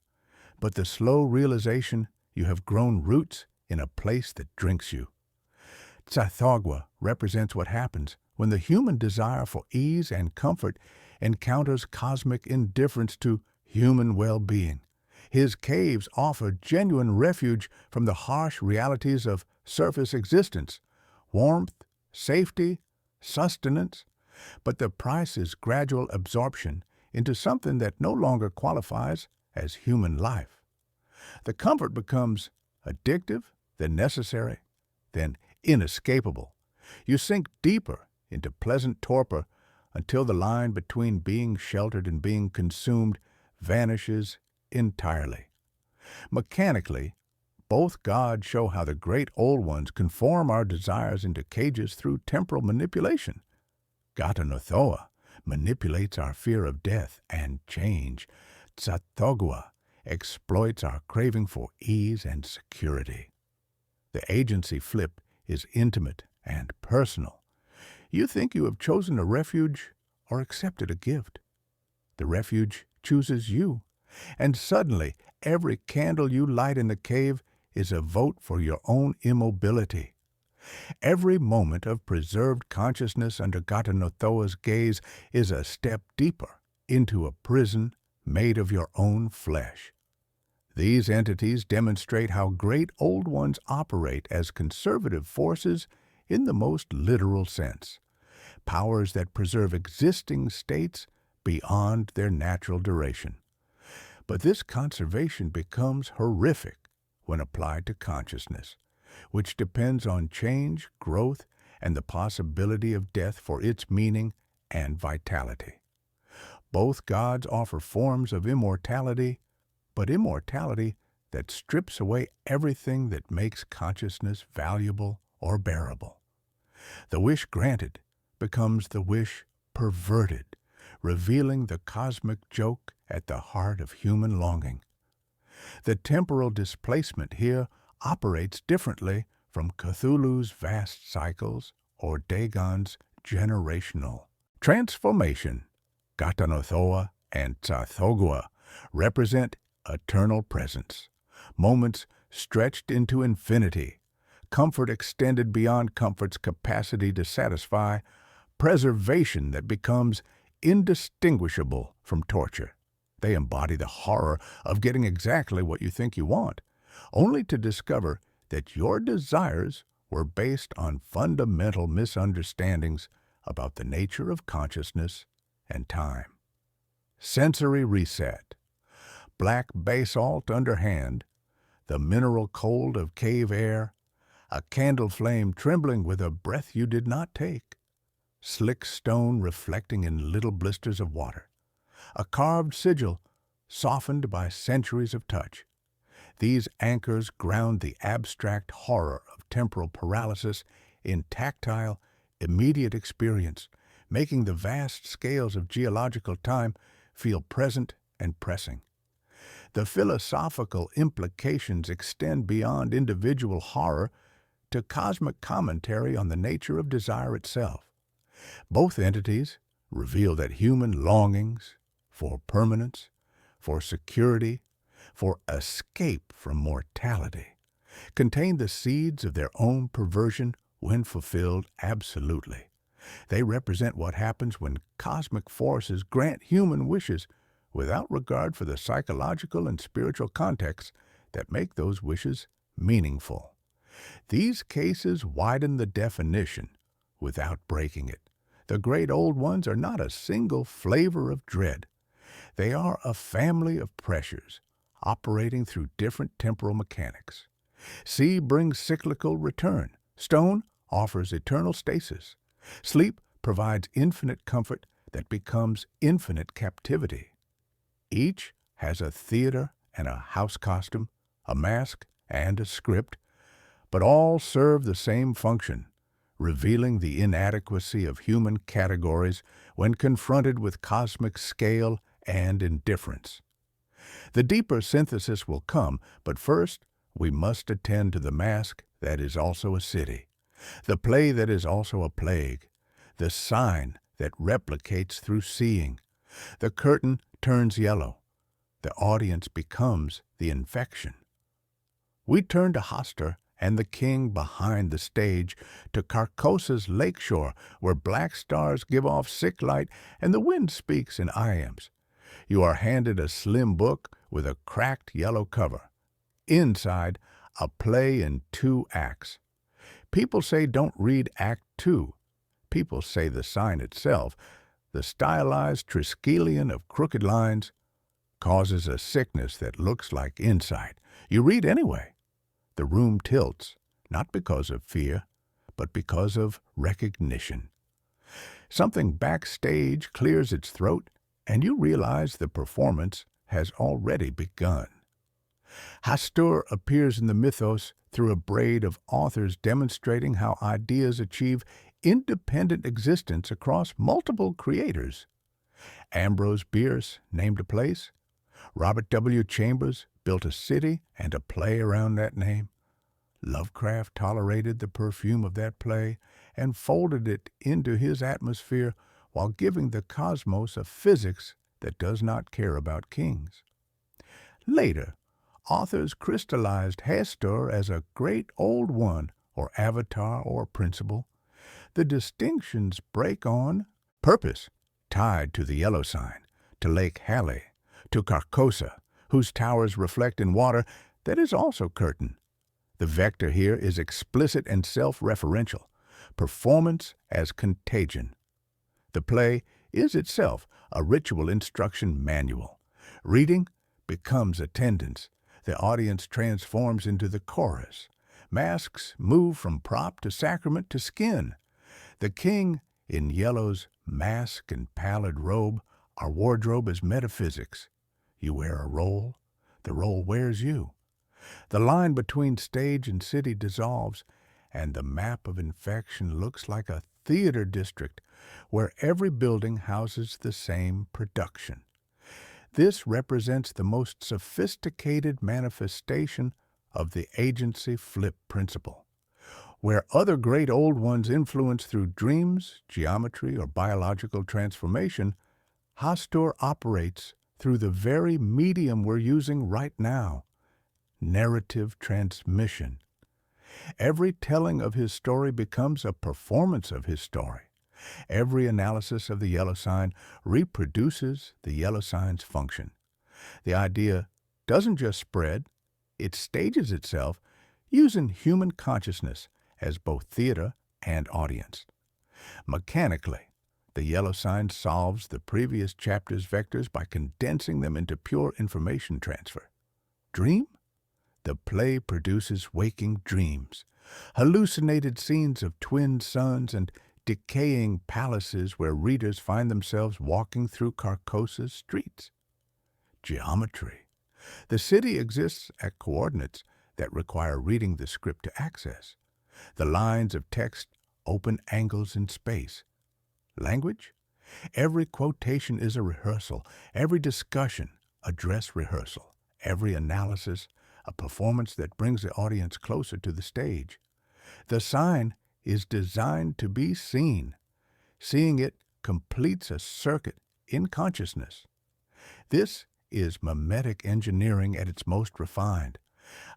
but the slow realization you have grown roots in a place that drinks you. Tsathoggua represents what happens when the human desire for ease and comfort encounters cosmic indifference to human well-being. His caves offer genuine refuge from the harsh realities of surface existence, warmth, safety, sustenance, but the price is gradual absorption into something that no longer qualifies as human life. The comfort becomes addictive, then necessary, then inescapable. You sink deeper into pleasant torpor until the line between being sheltered and being consumed vanishes entirely. Mechanically, both gods show how the great old ones conform our desires into cages through temporal manipulation. Tsathoggua manipulates our fear of death and change. Tsathoggua exploits our craving for ease and security. The agency flip is intimate and personal. You think you have chosen a refuge or accepted a gift. The refuge chooses you, and suddenly every candle you light in the cave is a vote for your own immobility. Every moment of preserved consciousness under Tsathoggwa's gaze is a step deeper into a prison made of your own flesh. These entities demonstrate how great old ones operate as conservative forces in the most literal sense, powers that preserve existing states beyond their natural duration. But this conservation becomes horrific when applied to consciousness, which depends on change, growth, and the possibility of death for its meaning and vitality. Both gods offer forms of immortality, but immortality that strips away everything that makes consciousness valuable or bearable. The wish granted becomes the wish perverted, revealing the cosmic joke at the heart of human longing. The temporal displacement here operates differently from Cthulhu's vast cycles or Dagon's generational transformation. Tsathoggua and Tsathoggua represent eternal presence, moments stretched into infinity, comfort extended beyond comfort's capacity to satisfy, preservation that becomes indistinguishable from torture. They embody the horror of getting exactly what you think you want, only to discover that your desires were based on fundamental misunderstandings about the nature of consciousness and time. Sensory reset. Black basalt underhand, the mineral cold of cave air, a candle flame trembling with a breath you did not take, slick stone reflecting in little blisters of water, a carved sigil softened by centuries of touch. These anchors ground the abstract horror of temporal paralysis in tactile, immediate experience, making the vast scales of geological time feel present and pressing. The philosophical implications extend beyond individual horror to cosmic commentary on the nature of desire itself. Both entities reveal that human longings for permanence, for security, for escape from mortality, contain the seeds of their own perversion when fulfilled absolutely. They represent what happens when cosmic forces grant human wishes without regard for the psychological and spiritual contexts that make those wishes meaningful. These cases widen the definition without breaking it. The great old ones are not a single flavor of dread. They are a family of pressures operating through different temporal mechanics. Sea brings cyclical return. Stone offers eternal stasis. Sleep provides infinite comfort that becomes infinite captivity. Each has a theater and a house costume, a mask and a script, but all serve the same function, revealing the inadequacy of human categories when confronted with cosmic scale and indifference. The deeper synthesis will come, but first we must attend to the mask that is also a city, the play that is also a plague, the sign that replicates through seeing. The curtain turns yellow. The audience becomes the infection. We turn to Hastur and the king behind the stage, to Carcosa's lakeshore, where black stars give off sick light and the wind speaks in iambs. You are handed a slim book with a cracked yellow cover. Inside, a play in 2 acts. People say don't read Act 2. People say the sign itself, the stylized Triskelion of crooked lines, causes a sickness that looks like insight. You read anyway. The room tilts, not because of fear, but because of recognition. Something backstage clears its throat, and you realize the performance has already begun. Hastur appears in the mythos through a braid of authors demonstrating how ideas achieve independent existence across multiple creators. Ambrose Bierce named a place. Robert W. Chambers built a city and a play around that name. Lovecraft tolerated the perfume of that play and folded it into his atmosphere while giving the cosmos a physics that does not care about kings. Later, authors crystallized Hastur as a great old one, or avatar, or principle. The distinctions break on purpose, tied to the yellow sign, to Lake Halley, to Carcosa, whose towers reflect in water that is also curtain. The vector here is explicit and self-referential, performance as contagion. The play is itself a ritual instruction manual. Reading becomes attendance. The audience transforms into the chorus. Masks move from prop to sacrament to skin. The king, in yellow's mask and pallid robe, our wardrobe is metaphysics. You wear a role, the role wears you. The line between stage and city dissolves, and the map of infection looks like a theater district where every building houses the same production. This represents the most sophisticated manifestation of the agency flip principle. Where other great old ones influence through dreams, geometry, or biological transformation, Hastur operates through the very medium we're using right now, narrative transmission. Every telling of his story becomes a performance of his story. Every analysis of the yellow sign reproduces the yellow sign's function. The idea doesn't just spread, it stages itself using human consciousness as both theater and audience. Mechanically, the yellow sign solves the previous chapter's vectors by condensing them into pure information transfer. Dream? The play produces waking dreams, hallucinated scenes of twin suns and decaying palaces where readers find themselves walking through Carcosa's streets. Geometry. The city exists at coordinates that require reading the script to access. The lines of text open angles in space. Language? Every quotation is a rehearsal, every discussion a dress rehearsal, every analysis a performance that brings the audience closer to the stage. The sign is designed to be seen. Seeing it completes a circuit in consciousness. This is mimetic engineering at its most refined,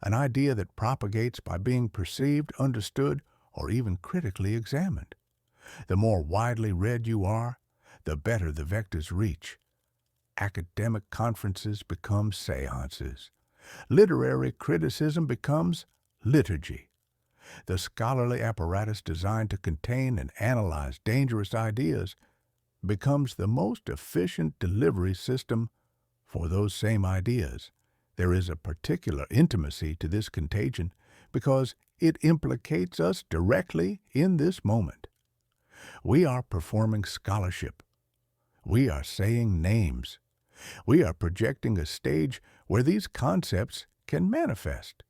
an idea that propagates by being perceived, understood, or even critically examined. The more widely read you are, the better the vector's reach. Academic conferences become seances. Literary criticism becomes liturgy. The scholarly apparatus designed to contain and analyze dangerous ideas becomes the most efficient delivery system for those same ideas. There is a particular intimacy to this contagion because it implicates us directly in this moment. We are performing scholarship. We are saying names. We are projecting a stage where these concepts can manifest.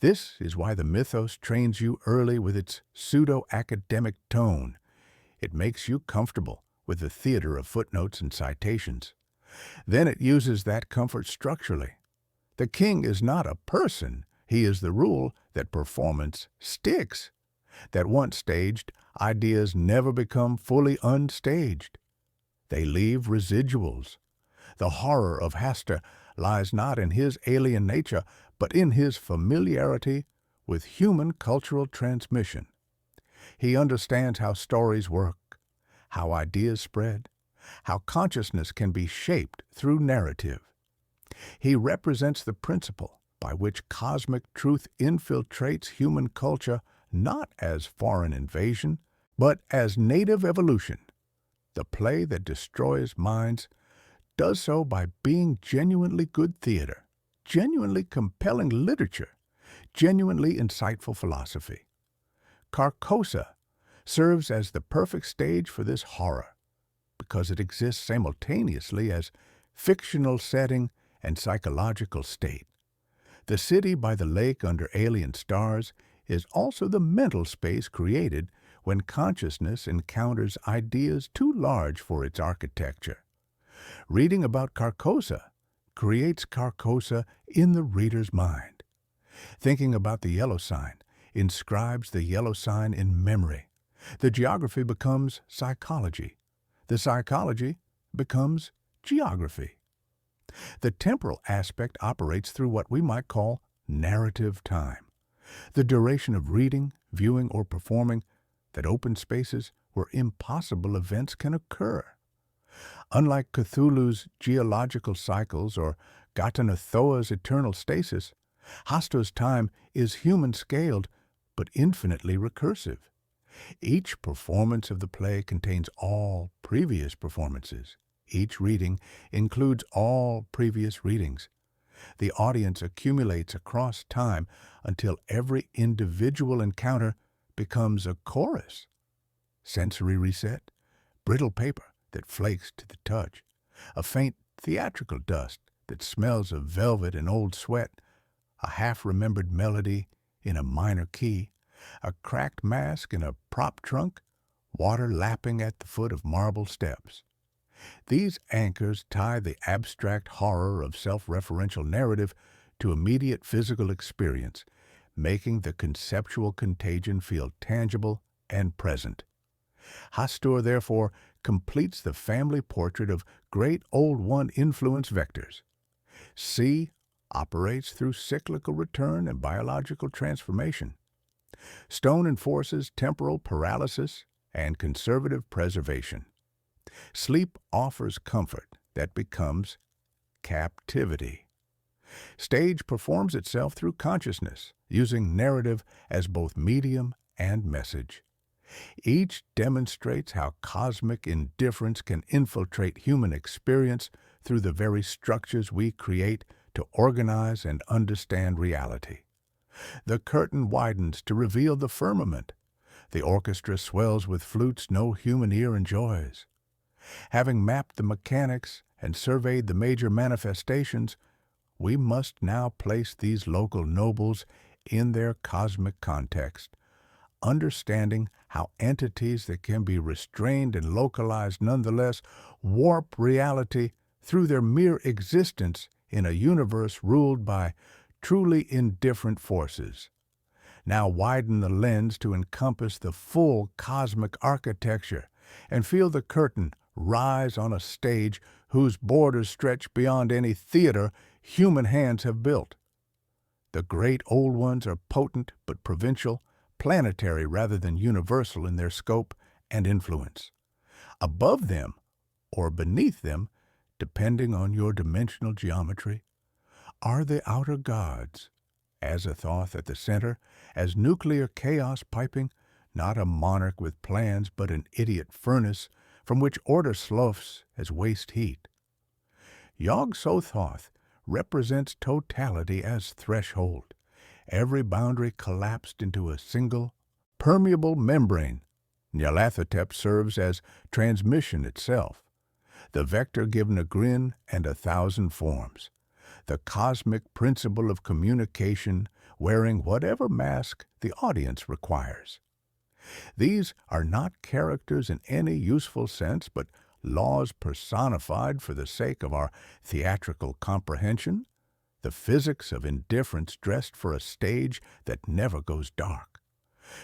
This is why the Mythos trains you early with its pseudo-academic tone. It makes you comfortable with the theater of footnotes and citations. Then it uses that comfort structurally. The king is not a person. He is the rule that performance sticks. That once staged, ideas never become fully unstaged. They leave residuals. The horror of Hastur lies not in his alien nature, but in his familiarity with human cultural transmission. He understands how stories work, how ideas spread, how consciousness can be shaped through narrative. He represents the principle by which cosmic truth infiltrates human culture not as foreign invasion, but as native evolution. The play that destroys minds does so by being genuinely good theater, genuinely compelling literature, genuinely insightful philosophy. Carcosa serves as the perfect stage for this horror because it exists simultaneously as fictional setting and psychological state. The city by the lake under alien stars is also the mental space created when consciousness encounters ideas too large for its architecture. Reading about Carcosa creates Carcosa in the reader's mind. Thinking about the yellow sign inscribes the yellow sign in memory. The geography becomes psychology. The psychology becomes geography. The temporal aspect operates through what we might call narrative time, the duration of reading, viewing, or performing that open spaces where impossible events can occur. Unlike Cthulhu's geological cycles or Tsathoggua eternal stasis, Hastur's time is human-scaled but infinitely recursive. Each performance of the play contains all previous performances. Each reading includes all previous readings. The audience accumulates across time until every individual encounter becomes a chorus. Sensory reset, brittle paper that flakes to the touch, a faint theatrical dust that smells of velvet and old sweat, a half-remembered melody in a minor key, a cracked mask in a prop trunk, water lapping at the foot of marble steps. These anchors tie the abstract horror of self-referential narrative to immediate physical experience, making the conceptual contagion feel tangible and present. Hastur, therefore, completes the family portrait of great Old One influence vectors. C operates through cyclical return and biological transformation. Stone enforces temporal paralysis and conservative preservation. Sleep offers comfort that becomes captivity. Stage performs itself through consciousness, using narrative as both medium and message. Each demonstrates how cosmic indifference can infiltrate human experience through the very structures we create to organize and understand reality. The curtain widens to reveal the firmament. The orchestra swells with flutes no human ear enjoys. Having mapped the mechanics and surveyed the major manifestations, we must now place these local nobles in their cosmic context, understanding how entities that can be restrained and localized nonetheless warp reality through their mere existence in a universe ruled by truly indifferent forces. Now widen the lens to encompass the full cosmic architecture, and feel the curtain rise on a stage whose borders stretch beyond any theater human hands have built. The great old ones are potent but provincial, planetary rather than universal in their scope and influence. Above them, or beneath them, depending on your dimensional geometry, are the outer gods, Azathoth at the center, as nuclear chaos piping, not a monarch with plans but an idiot furnace from which order sloughs as waste heat. Yog-Sothoth represents totality as threshold, every boundary collapsed into a single, permeable membrane. Nyarlathotep serves as transmission itself, the vector given a grin and 1,000 forms, the cosmic principle of communication wearing whatever mask the audience requires. These are not characters in any useful sense, but laws personified for the sake of our theatrical comprehension, the physics of indifference dressed for a stage that never goes dark.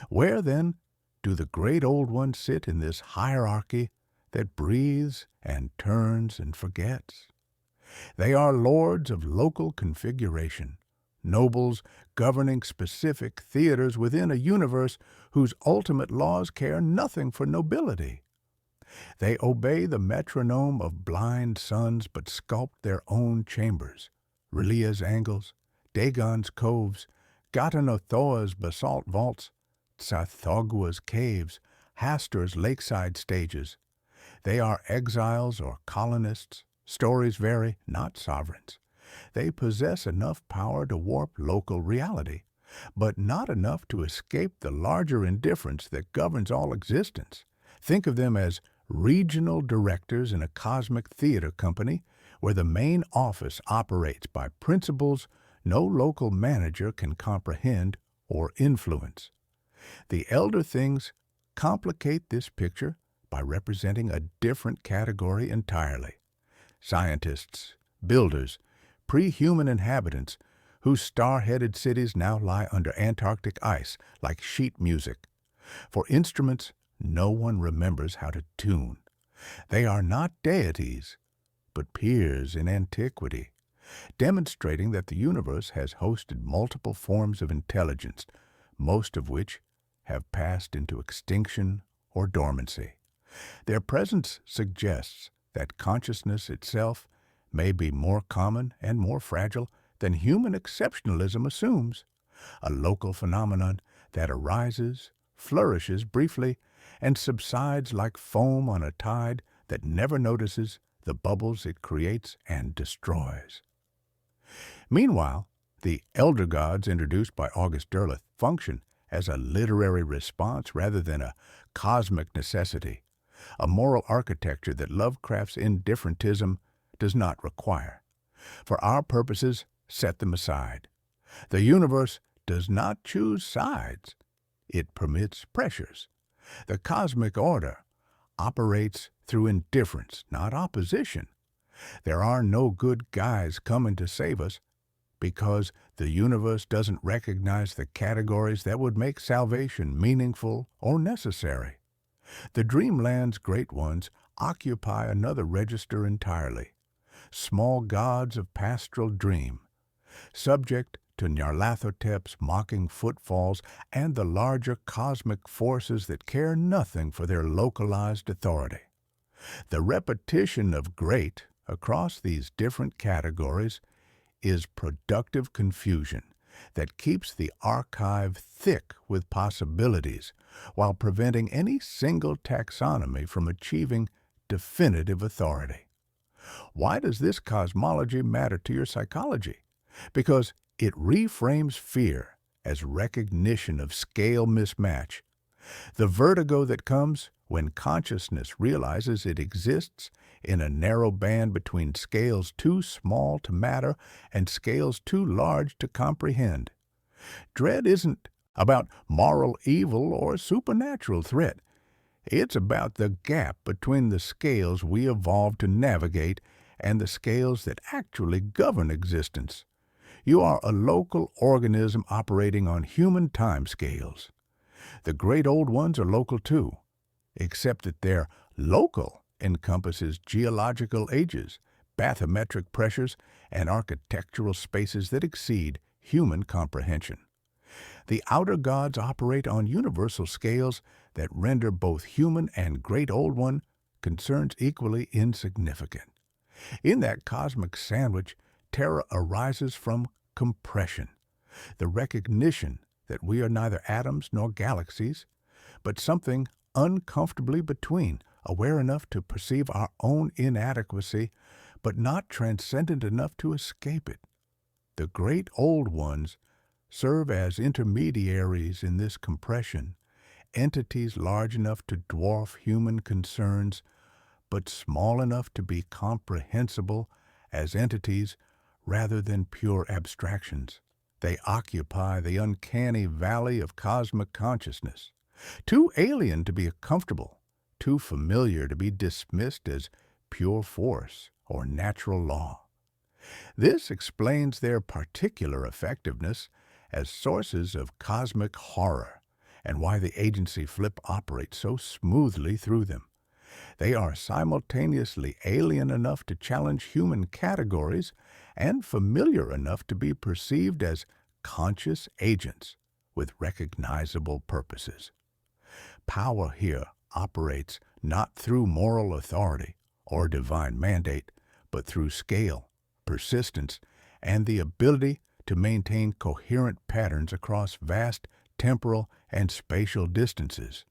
Where, then, do the great old ones sit in this hierarchy that breathes and turns and forgets? They are lords of local configuration, nobles governing specific theaters within a universe whose ultimate laws care nothing for nobility. They obey the metronome of blind suns but sculpt their own chambers, R'lyeh's angles, Dagon's coves, Ghatanothoa's basalt vaults, Tsathoggwa's caves, Hastur's lakeside stages. They are exiles or colonists. Stories vary, not sovereigns. They possess enough power to warp local reality, but not enough to escape the larger indifference that governs all existence. Think of them as regional directors in a cosmic theater company where the main office operates by principles no local manager can comprehend or influence. The elder things complicate this picture by representing a different category entirely. Scientists, builders, pre-human inhabitants whose star-headed cities now lie under Antarctic ice like sheet music. For instruments no one remembers how to tune. They are not deities, but peers in antiquity, demonstrating that the universe has hosted multiple forms of intelligence, most of which have passed into extinction or dormancy. Their presence suggests that consciousness itself may be more common and more fragile than human exceptionalism assumes, a local phenomenon that arises, flourishes briefly, and subsides like foam on a tide that never notices the bubbles it creates and destroys. Meanwhile, the elder gods introduced by August Derleth function as a literary response rather than a cosmic necessity, a moral architecture that Lovecraft's indifferentism does not require. For our purposes, set them aside. The universe does not choose sides. It permits pressures. The cosmic order operates through indifference, not opposition. There are no good guys coming to save us because the universe doesn't recognize the categories that would make salvation meaningful or necessary. The dreamland's great ones occupy another register entirely. Small gods of pastoral dream, subject to Nyarlathotep's mocking footfalls and the larger cosmic forces that care nothing for their localized authority. The repetition of great across these different categories is productive confusion that keeps the archive thick with possibilities while preventing any single taxonomy from achieving definitive authority. Why does this cosmology matter to your psychology? Because it reframes fear as recognition of scale mismatch, the vertigo that comes when consciousness realizes it exists in a narrow band between scales too small to matter and scales too large to comprehend. Dread isn't about moral evil or supernatural threat. It's about the gap between the scales we evolved to navigate and the scales that actually govern existence. You are a local organism operating on human time scales. The great old ones are local too, except that their local encompasses geological ages, bathymetric pressures, and architectural spaces that exceed human comprehension. The outer gods operate on universal scales that render both human and Great Old One concerns equally insignificant. In that cosmic sandwich, terror arises from compression, the recognition that we are neither atoms nor galaxies, but something uncomfortably between, aware enough to perceive our own inadequacy, but not transcendent enough to escape it. The Great Old Ones serve as intermediaries in this compression, entities large enough to dwarf human concerns, but small enough to be comprehensible as entities rather than pure abstractions. They occupy the uncanny valley of cosmic consciousness, too alien to be comfortable, too familiar to be dismissed as pure force or natural law. This explains their particular effectiveness as sources of cosmic horror and why the agency flip operates so smoothly through them. They are simultaneously alien enough to challenge human categories and familiar enough to be perceived as conscious agents with recognizable purposes. Power here operates not through moral authority or divine mandate, but through scale, persistence, and the ability to maintain coherent patterns across vast temporal and spatial distances.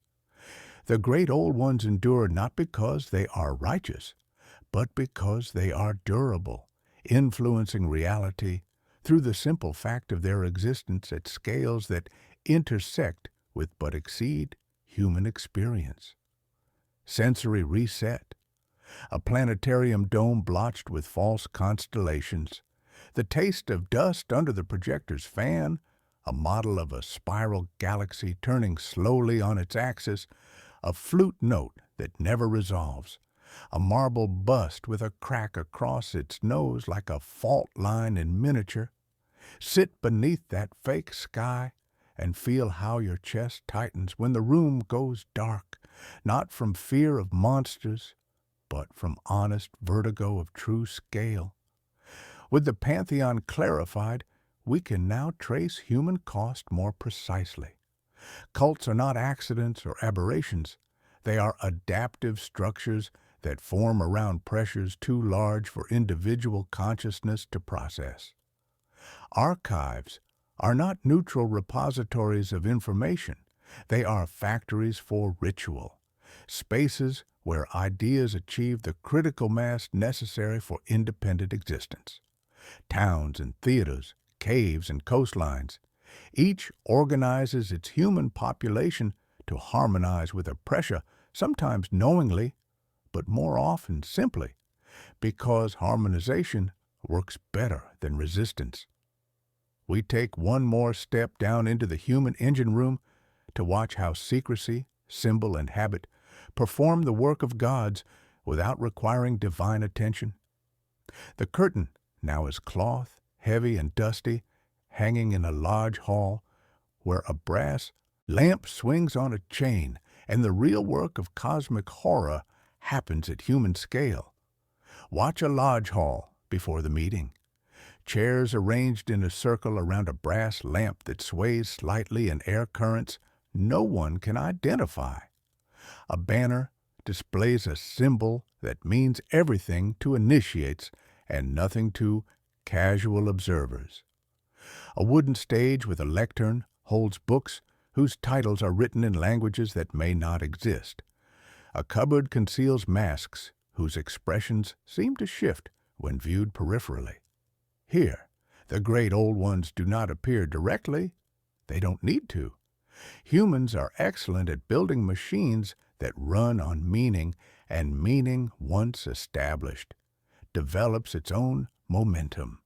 The Great Old Ones endure not because they are righteous, but because they are durable, influencing reality through the simple fact of their existence at scales that intersect with but exceed human experience. Sensory reset, a planetarium dome blotched with false constellations, the taste of dust under the projector's fan, a model of a spiral galaxy turning slowly on its axis, a flute note that never resolves, a marble bust with a crack across its nose like a fault line in miniature. Sit beneath that fake sky and feel how your chest tightens when the room goes dark, not from fear of monsters, but from honest vertigo of true scale. With the pantheon clarified, we can now trace human cost more precisely. Cults are not accidents or aberrations. They are adaptive structures that form around pressures too large for individual consciousness to process. Archives are not neutral repositories of information. They are factories for ritual, spaces where ideas achieve the critical mass necessary for independent existence. Towns and theaters, caves and coastlines, each organizes its human population to harmonize with a pressure, sometimes knowingly, but more often simply, because harmonization works better than resistance. We take one more step down into the human engine room to watch how secrecy, symbol, and habit perform the work of gods without requiring divine attention. The curtain now is cloth, heavy and dusty, hanging in a large hall where a brass lamp swings on a chain and the real work of cosmic horror happens at human scale. Watch a lodge hall before the meeting. Chairs arranged in a circle around a brass lamp that sways slightly in air currents no one can identify. A banner displays a symbol that means everything to initiates and nothing to casual observers. A wooden stage with a lectern holds books whose titles are written in languages that may not exist. A cupboard conceals masks whose expressions seem to shift when viewed peripherally. Here, the Great Old Ones do not appear directly. They don't need to. Humans are excellent at building machines that run on meaning, and meaning, once established, develops its own momentum.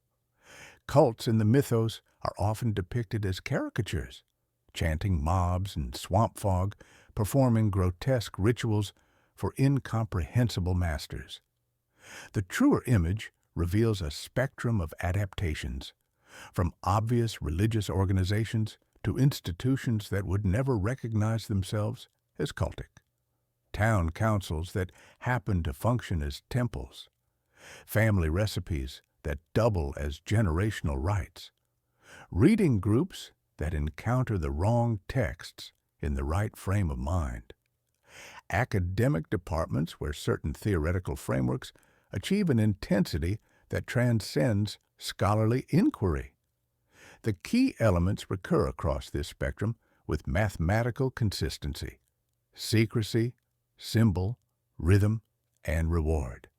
Cults in the mythos are often depicted as caricatures, chanting mobs and swamp fog, performing grotesque rituals for incomprehensible masters. The truer image reveals a spectrum of adaptations, from obvious religious organizations to institutions that would never recognize themselves as cultic. town councils that happen to function as temples, family recipes that double as generational rites, reading groups that encounter the wrong texts in the right frame of mind, academic departments where certain theoretical frameworks achieve an intensity that transcends scholarly inquiry. The key elements recur across this spectrum with mathematical consistency: secrecy, symbol, rhythm, and reward.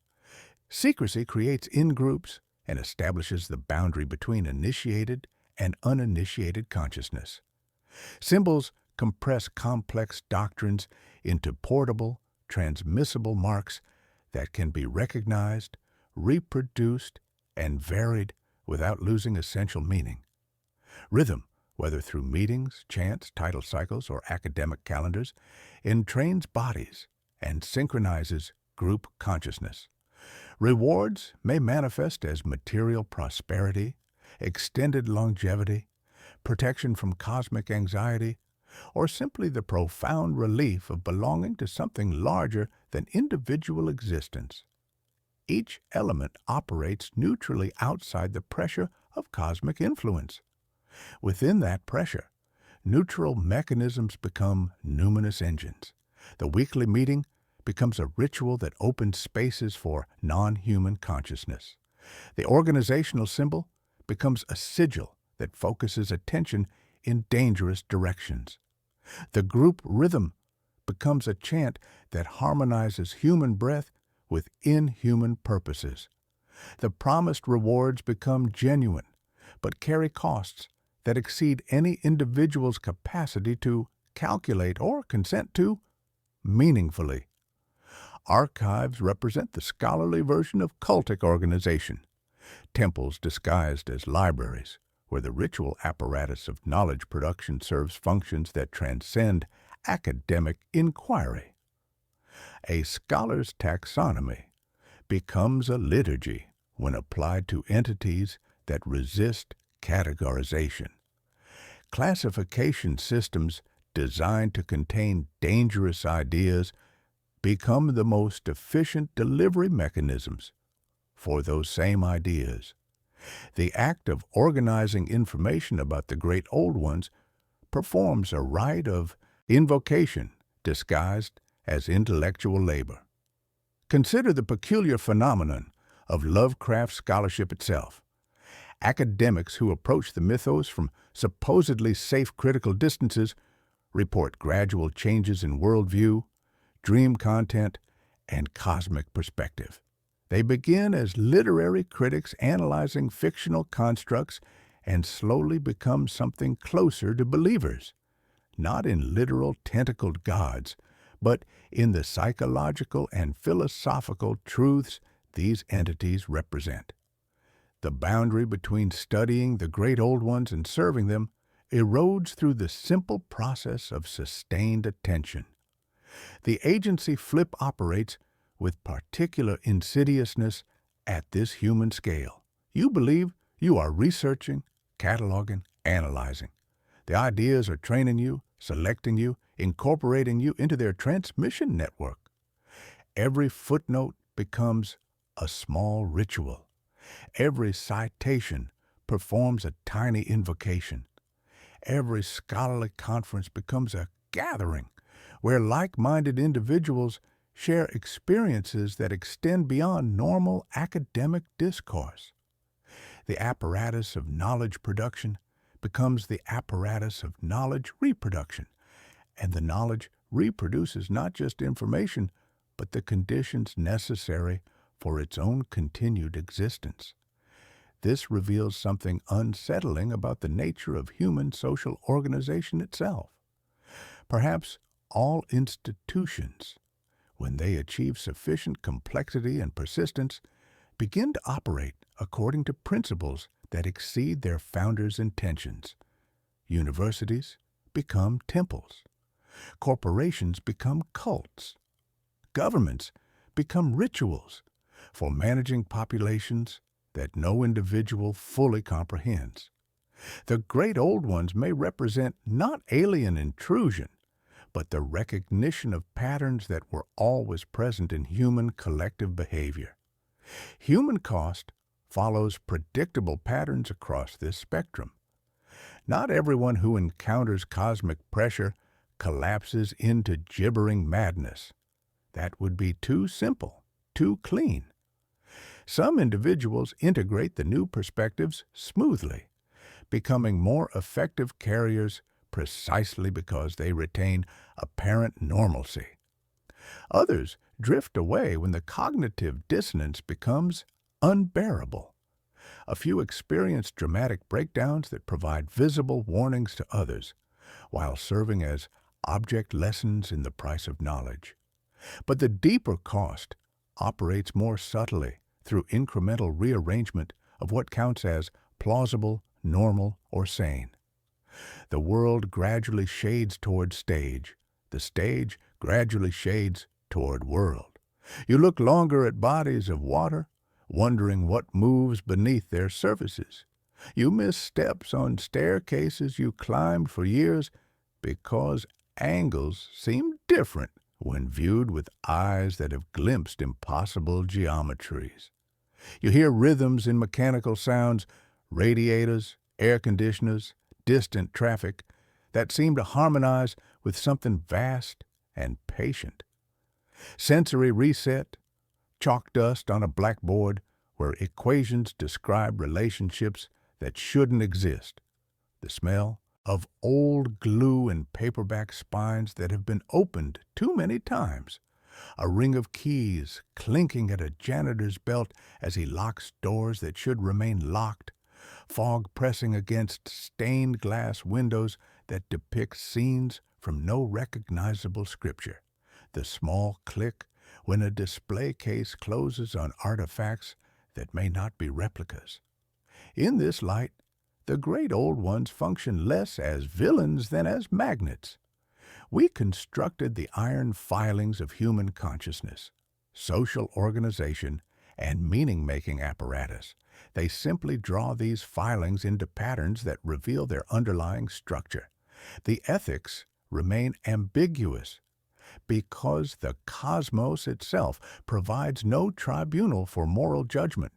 Secrecy creates in-groups and establishes the boundary between initiated and uninitiated consciousness. Symbols compress complex doctrines into portable, transmissible marks that can be recognized, reproduced, and varied without losing essential meaning. Rhythm, whether through meetings, chants, title cycles, or academic calendars, entrains bodies and synchronizes group consciousness. Rewards may manifest as material prosperity, extended longevity, protection from cosmic anxiety, or simply the profound relief of belonging to something larger than individual existence. Each element operates neutrally outside the pressure of cosmic influence. Within that pressure, neutral mechanisms become numinous engines. The weekly meeting becomes a ritual that opens spaces for non-human consciousness. The organizational symbol becomes a sigil that focuses attention in dangerous directions. The group rhythm becomes a chant that harmonizes human breath with inhuman purposes. The promised rewards become genuine, but carry costs that exceed any individual's capacity to calculate or consent to meaningfully. Archives represent the scholarly version of cultic organization, temples disguised as libraries, where the ritual apparatus of knowledge production serves functions that transcend academic inquiry. A scholar's taxonomy becomes a liturgy when applied to entities that resist categorization. Classification systems designed to contain dangerous ideas become the most efficient delivery mechanisms for those same ideas. The act of organizing information about the great old ones performs a rite of invocation disguised as intellectual labor. Consider the peculiar phenomenon of Lovecraft scholarship itself. Academics who approach the mythos from supposedly safe critical distances report gradual changes in worldview, dream content, and cosmic perspective. They begin as literary critics analyzing fictional constructs and slowly become something closer to believers, not in literal tentacled gods, but in the psychological and philosophical truths these entities represent. The boundary between studying the great old ones and serving them erodes through the simple process of sustained attention. The agency flip operates with particular insidiousness at this human scale. You believe you are researching, cataloging, analyzing. The ideas are training you, selecting you, incorporating you into their transmission network. Every footnote becomes a small ritual. Every citation performs a tiny invocation. Every scholarly conference becomes a gathering where like-minded individuals share experiences that extend beyond normal academic discourse. The apparatus of knowledge production becomes the apparatus of knowledge reproduction, and the knowledge reproduces not just information, but the conditions necessary for its own continued existence. This reveals something unsettling about the nature of human social organization itself. Perhaps all institutions, when they achieve sufficient complexity and persistence, begin to operate according to principles that exceed their founders' intentions. Universities become temples. Corporations become cults. Governments become rituals for managing populations that no individual fully comprehends. The great old ones may represent not alien intrusion, but the recognition of patterns that were always present in human collective behavior. Human cost follows predictable patterns across this spectrum. Not everyone who encounters cosmic pressure collapses into gibbering madness. That would be too simple, too clean. Some individuals integrate the new perspectives smoothly, becoming more effective carriers precisely because they retain apparent normalcy. Others drift away when the cognitive dissonance becomes unbearable. A few experience dramatic breakdowns that provide visible warnings to others, while serving as object lessons in the price of knowledge. But the deeper cost operates more subtly through incremental rearrangement of what counts as plausible, normal, or sane. The world gradually shades toward stage. The stage gradually shades toward world. You look longer at bodies of water, wondering what moves beneath their surfaces. You miss steps on staircases you climbed for years because angles seem different when viewed with eyes that have glimpsed impossible geometries. You hear rhythms in mechanical sounds, radiators, air conditioners, distant traffic that seem to harmonize with something vast and patient. Sensory reset, chalk dust on a blackboard where equations describe relationships that shouldn't exist. The smell of old glue and paperback spines that have been opened too many times. A ring of keys clinking at a janitor's belt as he locks doors that should remain locked. Fog pressing against stained glass windows that depict scenes from no recognizable scripture. The small click when a display case closes on artifacts that may not be replicas. In this light, the great old ones function less as villains than as magnets. We constructed the iron filings of human consciousness, social organization, and meaning-making apparatus. They simply draw these filings into patterns that reveal their underlying structure. The ethics remain ambiguous because the cosmos itself provides no tribunal for moral judgment,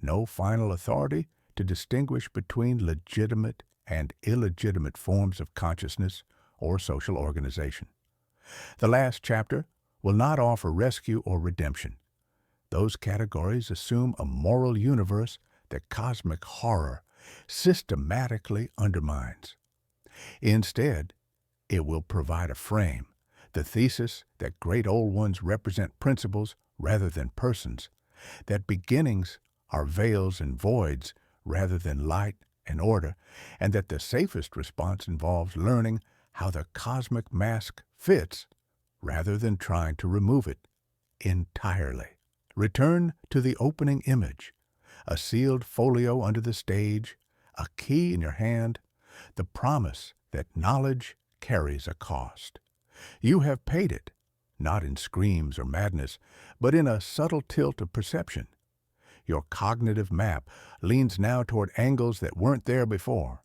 no final authority to distinguish between legitimate and illegitimate forms of consciousness or social organization. The last chapter will not offer rescue or redemption. Those categories assume a moral universe that cosmic horror systematically undermines. Instead, it will provide a frame, the thesis that great old ones represent principles rather than persons, that beginnings are veils and voids rather than light and order, and that the safest response involves learning how the cosmic mask fits rather than trying to remove it entirely. Return to the opening image, a sealed folio under the stage, a key in your hand, the promise that knowledge carries a cost. You have paid it, not in screams or madness, but in a subtle tilt of perception. Your cognitive map leans now toward angles that weren't there before.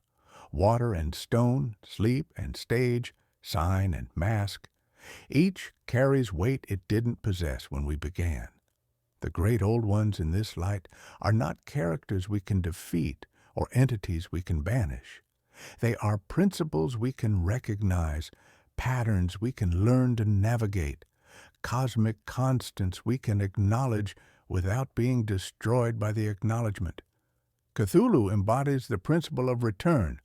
Water and stone, sleep and stage, sign and mask. Each carries weight it didn't possess when we began. The great old ones in this light are not characters we can defeat or entities we can banish. They are principles we can recognize, patterns we can learn to navigate, cosmic constants we can acknowledge without being destroyed by the acknowledgement. Cthulhu embodies the principle of return,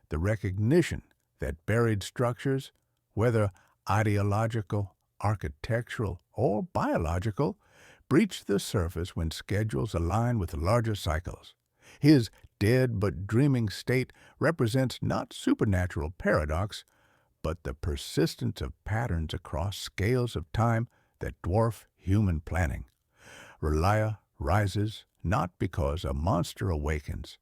the recognition that buried structures, whether ideological, architectural, or biological, breach the surface when schedules align with larger cycles. His dead but dreaming state represents not supernatural paradox, but the persistence of patterns across scales of time that dwarf human planning. Relia rises not because a monster awakens,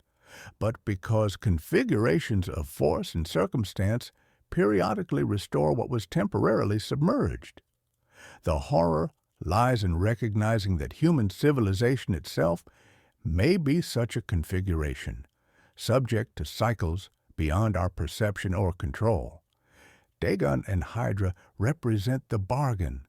but because configurations of force and circumstance periodically restore what was temporarily submerged. The horror lies in recognizing that human civilization itself may be such a configuration, subject to cycles beyond our perception or control. Dagon and Hydra represent the bargain,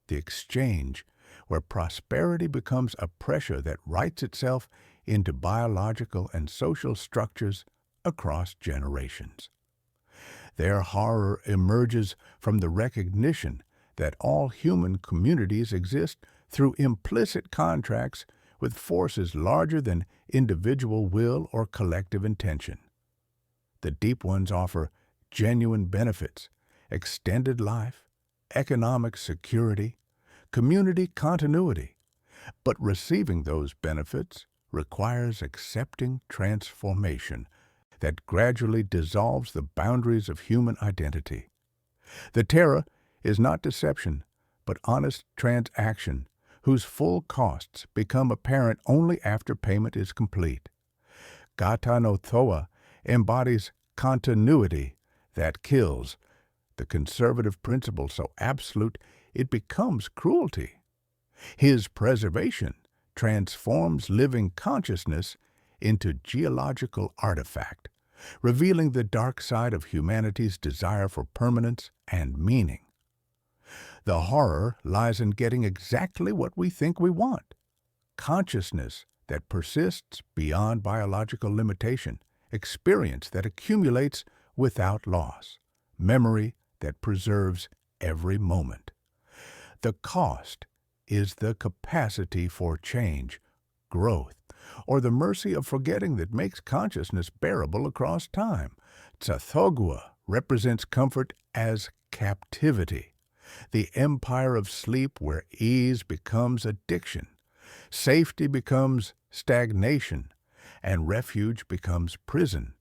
the exchange, where prosperity becomes a pressure that writes itself into biological and social structures across generations. Their horror emerges from the recognition that all human communities exist through implicit contracts with forces larger than individual will or collective intention. The deep ones offer genuine benefits, extended life, economic security, community continuity, but receiving those benefits requires accepting transformation that gradually dissolves the boundaries of human identity. The terror is not deception, but honest transaction, whose full costs become apparent only after payment is complete. Gata no Thoa embodies continuity that kills, the conservative principle so absolute it becomes cruelty. His preservation transforms living consciousness into geological artifact, revealing the dark side of humanity's desire for permanence and meaning. The horror lies in getting exactly what we think we want: consciousness that persists beyond biological limitation, experience that accumulates without loss, memory that preserves every moment. The cost is the capacity for change, growth, or the mercy of forgetting that makes consciousness bearable across time. Tsathoggua represents comfort as captivity, the empire of sleep where ease becomes addiction, safety becomes stagnation, and refuge becomes prison.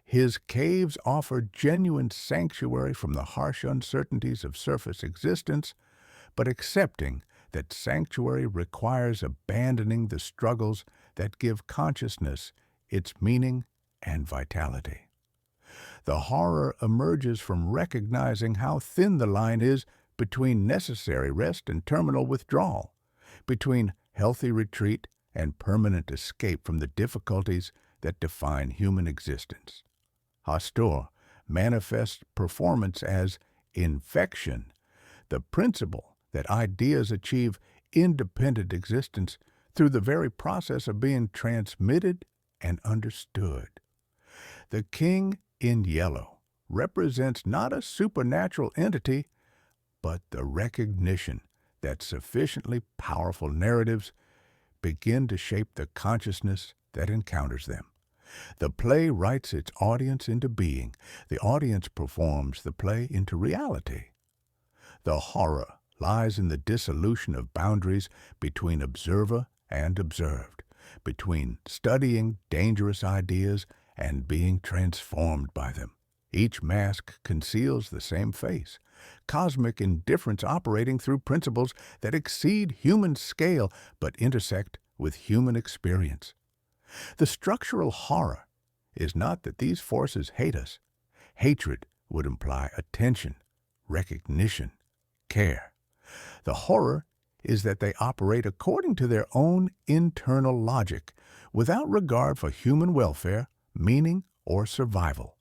His caves offer genuine sanctuary from the harsh uncertainties of surface existence, but accepting that sanctuary requires abandoning the struggles that give consciousness its meaning and vitality. The horror emerges from recognizing how thin the line is between necessary rest and terminal withdrawal, between healthy retreat and permanent escape from the difficulties that define human existence. Hastur manifests performance as infection, the principle that ideas achieve independent existence through the very process of being transmitted and understood. The king in yellow represents not a supernatural entity, but the recognition that sufficiently powerful narratives begin to shape the consciousness that encounters them. The play writes its audience into being. The audience performs the play into reality. The horror lies in the dissolution of boundaries between observer and observed, between studying dangerous ideas and being transformed by them. Each mask conceals the same face, cosmic indifference operating through principles that exceed human scale but intersect with human experience. The structural horror is not that these forces hate us. Hatred would imply attention, recognition, care. The horror is that they operate according to their own internal logic, without regard for human welfare, meaning, or survival.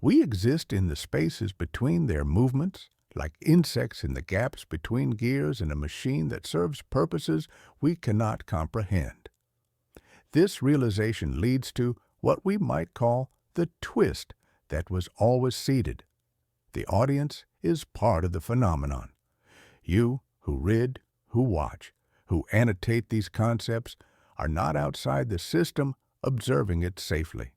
We exist in the spaces between their movements, like insects in the gaps between gears in a machine that serves purposes we cannot comprehend. This realization leads to what we might call the twist that was always seeded. The audience is part of the phenomenon. You, who read, who watch, who annotate these concepts, are not outside the system observing it safely.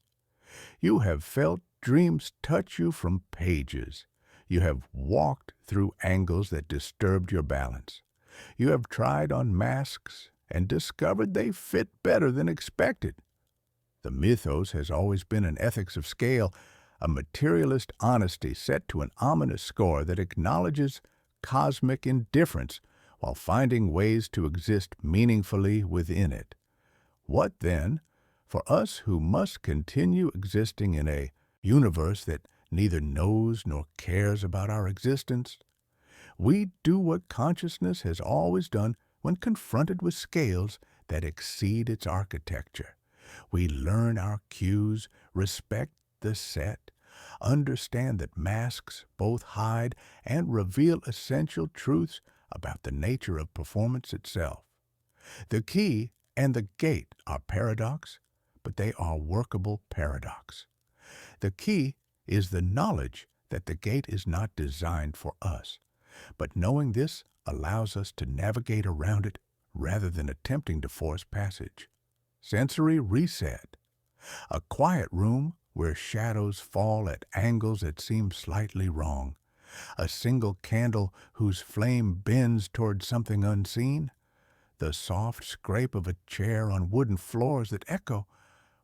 You have felt dreams touch you from pages. You have walked through angles that disturbed your balance. You have tried on masks and discovered they fit better than expected. The mythos has always been an ethics of scale, a materialist honesty set to an ominous score that acknowledges cosmic indifference while finding ways to exist meaningfully within it. What then, for us who must continue existing in a universe that neither knows nor cares about our existence? We do what consciousness has always done when confronted with scales that exceed its architecture. We learn our cues, respect the set, Understand that masks both hide and reveal essential truths about the nature of performance itself. The key and the gate are paradox, but they are workable paradox. The key is the knowledge that the gate is not designed for us, but knowing this allows us to navigate around it rather than attempting to force passage. Sensory reset. A quiet room where shadows fall at angles that seem slightly wrong. A single candle whose flame bends toward something unseen. The soft scrape of a chair on wooden floors that echo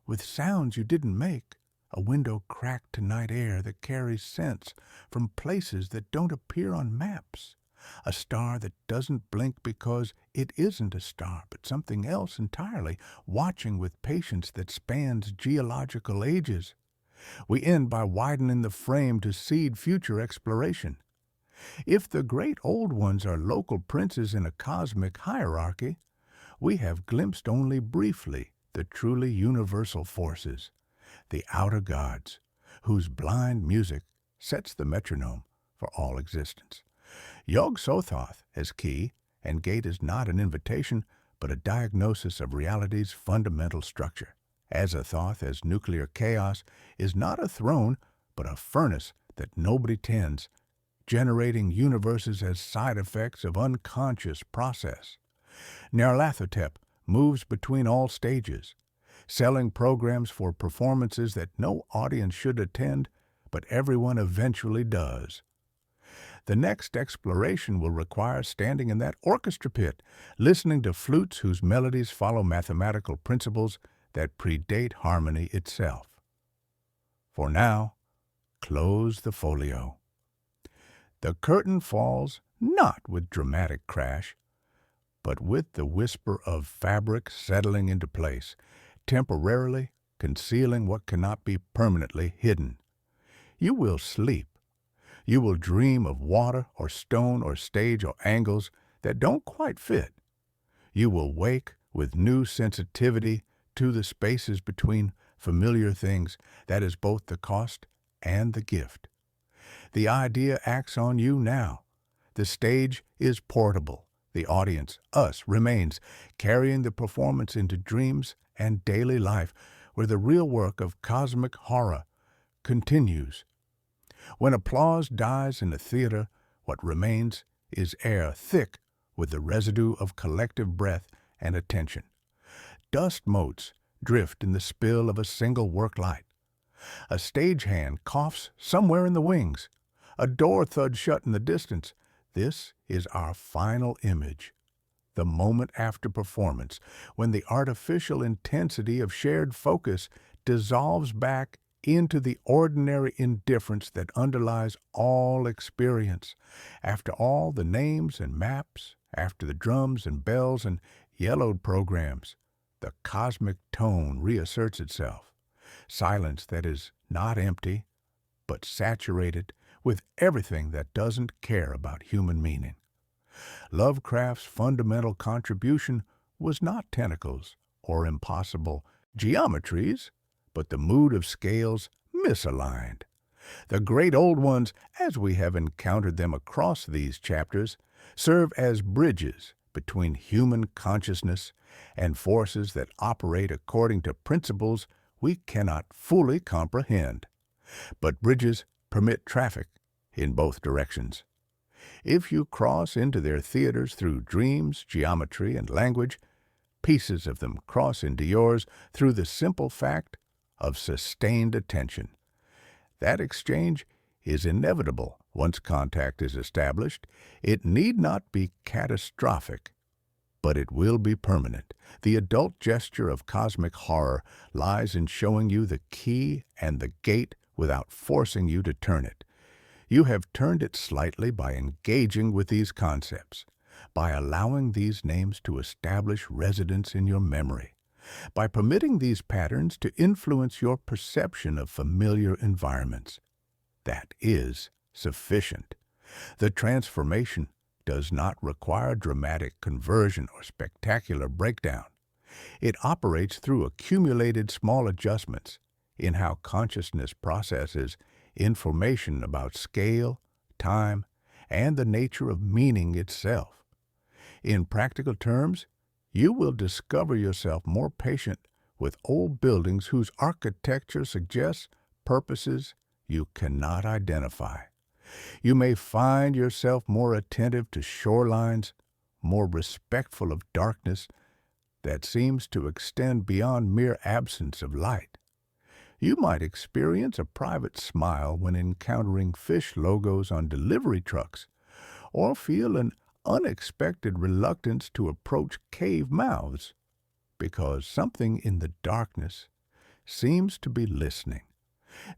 with sounds you didn't make. A window cracked to night air that carries scents from places that don't appear on maps. A star that doesn't blink because it isn't a star, but something else entirely, watching with patience that spans geological ages. We end by widening the frame to seed future exploration. If the great old ones are local princes in a cosmic hierarchy, we have glimpsed only briefly the truly universal forces, the outer gods, whose blind music sets the metronome for all existence. Yog-Sothoth as key and gate is not an invitation, but a diagnosis of reality's fundamental structure. Azathoth as nuclear chaos is not a throne, but a furnace that nobody tends, generating universes as side effects of unconscious process. Nyarlathotep moves between all stages, selling programs for performances that no audience should attend, but everyone eventually does. The next exploration will require standing in that orchestra pit, listening to flutes whose melodies follow mathematical principles that predate harmony itself. For now, close the folio. The curtain falls not with dramatic crash, but with the whisper of fabric settling into place, temporarily concealing what cannot be permanently hidden. You will sleep. You will dream of water or stone or stage or angles that don't quite fit. You will wake with new sensitivity to the spaces between familiar things. That is both the cost and the gift. The idea acts on you now. The stage is portable. The audience, us, remains, carrying the performance into dreams and daily life, where the real work of cosmic horror continues. When applause dies in a theater, what remains is air thick with the residue of collective breath and attention. Dust motes drift in the spill of a single work light. A stagehand coughs somewhere in the wings. A door thuds shut in the distance. This is our final image, the moment after performance, when the artificial intensity of shared focus dissolves back into the ordinary indifference that underlies all experience. After all the names and maps, after the drums and bells and yellowed programs, the cosmic tone reasserts itself. Silence that is not empty, but saturated with everything that doesn't care about human meaning. Lovecraft's fundamental contribution was not tentacles or impossible geometries, but the mood of scales misaligned. The great old ones, as we have encountered them across these chapters, serve as bridges between human consciousness and forces that operate according to principles we cannot fully comprehend. But bridges permit traffic in both directions. If you cross into their theaters through dreams, geometry, and language, pieces of them cross into yours through the simple fact of sustained attention. That exchange is inevitable once contact is established. It need not be catastrophic, but it will be permanent. The adult gesture of cosmic horror lies in showing you the key and the gate without forcing you to turn it. You have turned it slightly by engaging with these concepts, by allowing these names to establish residence in your memory, by permitting these patterns to influence your perception of familiar environments. That is sufficient. The transformation does not require dramatic conversion or spectacular breakdown. It operates through accumulated small adjustments in how consciousness processes information about scale, time, and the nature of meaning itself. In practical terms, you will discover yourself more patient with old buildings whose architecture suggests purposes you cannot identify. You may find yourself more attentive to shorelines, more respectful of darkness that seems to extend beyond mere absence of light. You might experience a private smile when encountering fish logos on delivery trucks, or feel an unexpected reluctance to approach cave mouths, because something in the darkness seems to be listening.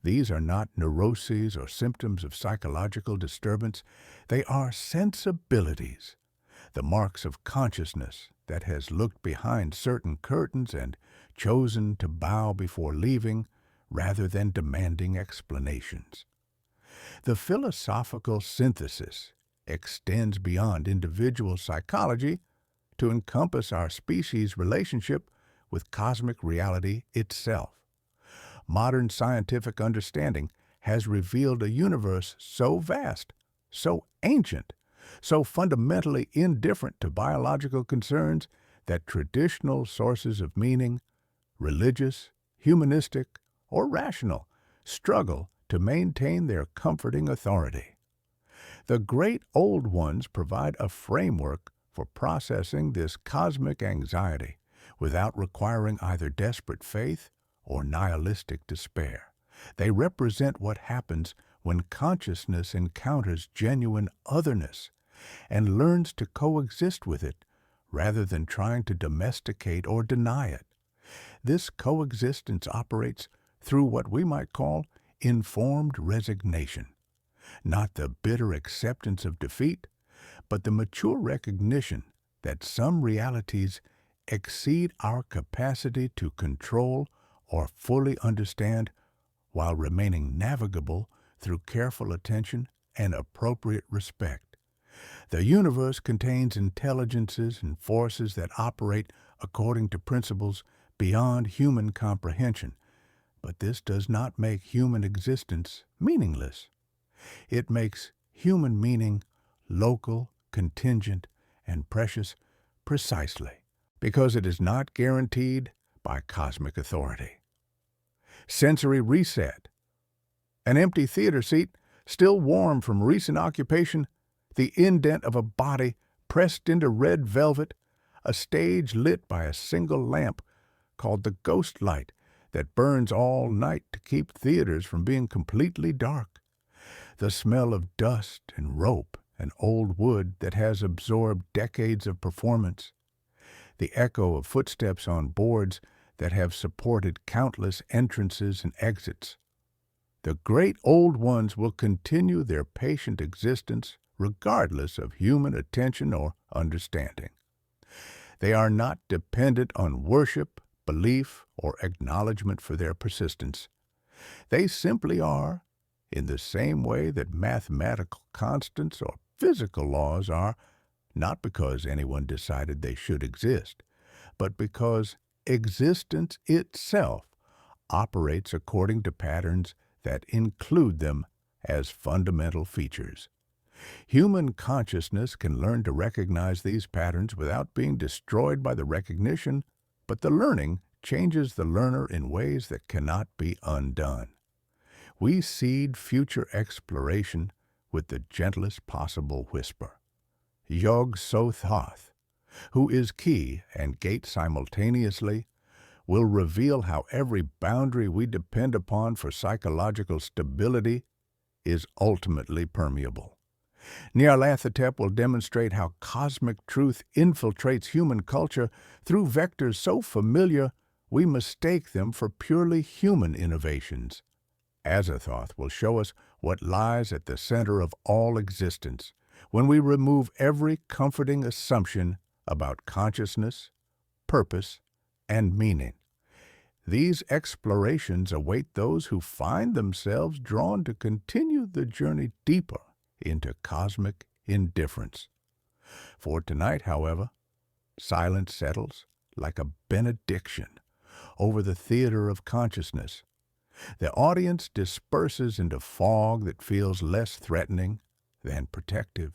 These are not neuroses or symptoms of psychological disturbance. They are sensibilities, the marks of consciousness that has looked behind certain curtains and chosen to bow before leaving rather than demanding explanations. The philosophical synthesis extends beyond individual psychology to encompass our species' relationship with cosmic reality itself. Modern scientific understanding has revealed a universe so vast, so ancient, so fundamentally indifferent to biological concerns that traditional sources of meaning, religious, humanistic, or rational, struggle to maintain their comforting authority. The great old ones provide a framework for processing this cosmic anxiety without requiring either desperate faith or nihilistic despair. They represent what happens when consciousness encounters genuine otherness and learns to coexist with it rather than trying to domesticate or deny it. This coexistence operates through what we might call informed resignation, not the bitter acceptance of defeat, but the mature recognition that some realities exceed our capacity to control or fully understand while remaining navigable through careful attention and appropriate respect. The universe contains intelligences and forces that operate according to principles beyond human comprehension, but this does not make human existence meaningless. It makes human meaning local, contingent, and precious precisely because it is not guaranteed by cosmic authority. Sensory reset. An empty theater seat, still warm from recent occupation, the indent of a body pressed into red velvet, a stage lit by a single lamp called the ghost light that burns all night to keep theaters from being completely dark. The smell of dust and rope and old wood that has absorbed decades of performance. The echo of footsteps on boards that have supported countless entrances and exits. The great old ones will continue their patient existence regardless of human attention or understanding. They are not dependent on worship, belief, or acknowledgement for their persistence. They simply are, in the same way that mathematical constants or physical laws are, not because anyone decided they should exist, but because existence itself operates according to patterns that include them as fundamental features. Human consciousness can learn to recognize these patterns without being destroyed by the recognition, but the learning changes the learner in ways that cannot be undone. We seed future exploration with the gentlest possible whisper. Yog Sothoth, Thoth, who is key and gate simultaneously, will reveal how every boundary we depend upon for psychological stability is ultimately permeable. Nyarlathotep will demonstrate how cosmic truth infiltrates human culture through vectors so familiar we mistake them for purely human innovations. Azathoth will show us what lies at the center of all existence when we remove every comforting assumption about consciousness, purpose, and meaning. These explorations await those who find themselves drawn to continue the journey deeper into cosmic indifference. For tonight, however, silence settles like a benediction over the theater of consciousness. The audience disperses into fog that feels less threatening than protective,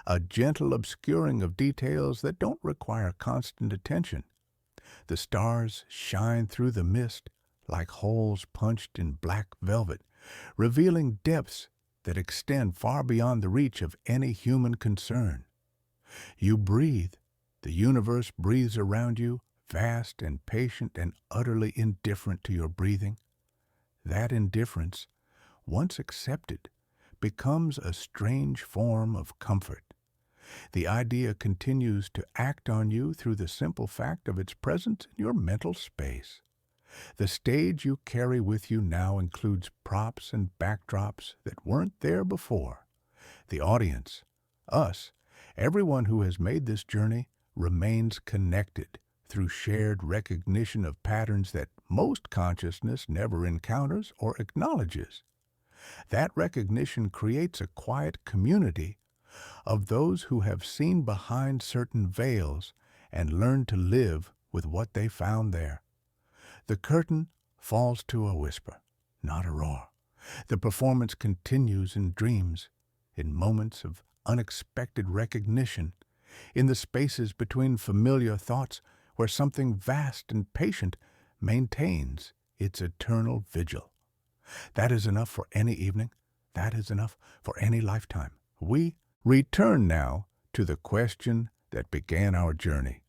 a gentle obscuring of details that don't require constant attention. The stars shine through the mist like holes punched in black velvet, revealing depths that extend far beyond the reach of any human concern. You breathe. The universe breathes around you, vast and patient and utterly indifferent to your breathing. That indifference, once accepted, becomes a strange form of comfort. The idea continues to act on you through the simple fact of its presence in your mental space. The stage you carry with you now includes props and backdrops that weren't there before. The audience, us, everyone who has made this journey, remains connected through shared recognition of patterns that most consciousness never encounters or acknowledges. That recognition creates a quiet community of those who have seen behind certain veils and learned to live with what they found there. The curtain falls to a whisper, not a roar. The performance continues in dreams, in moments of unexpected recognition, in the spaces between familiar thoughts where something vast and patient maintains its eternal vigil. That is enough for any evening. That is enough for any lifetime. We return now to the question that began our journey.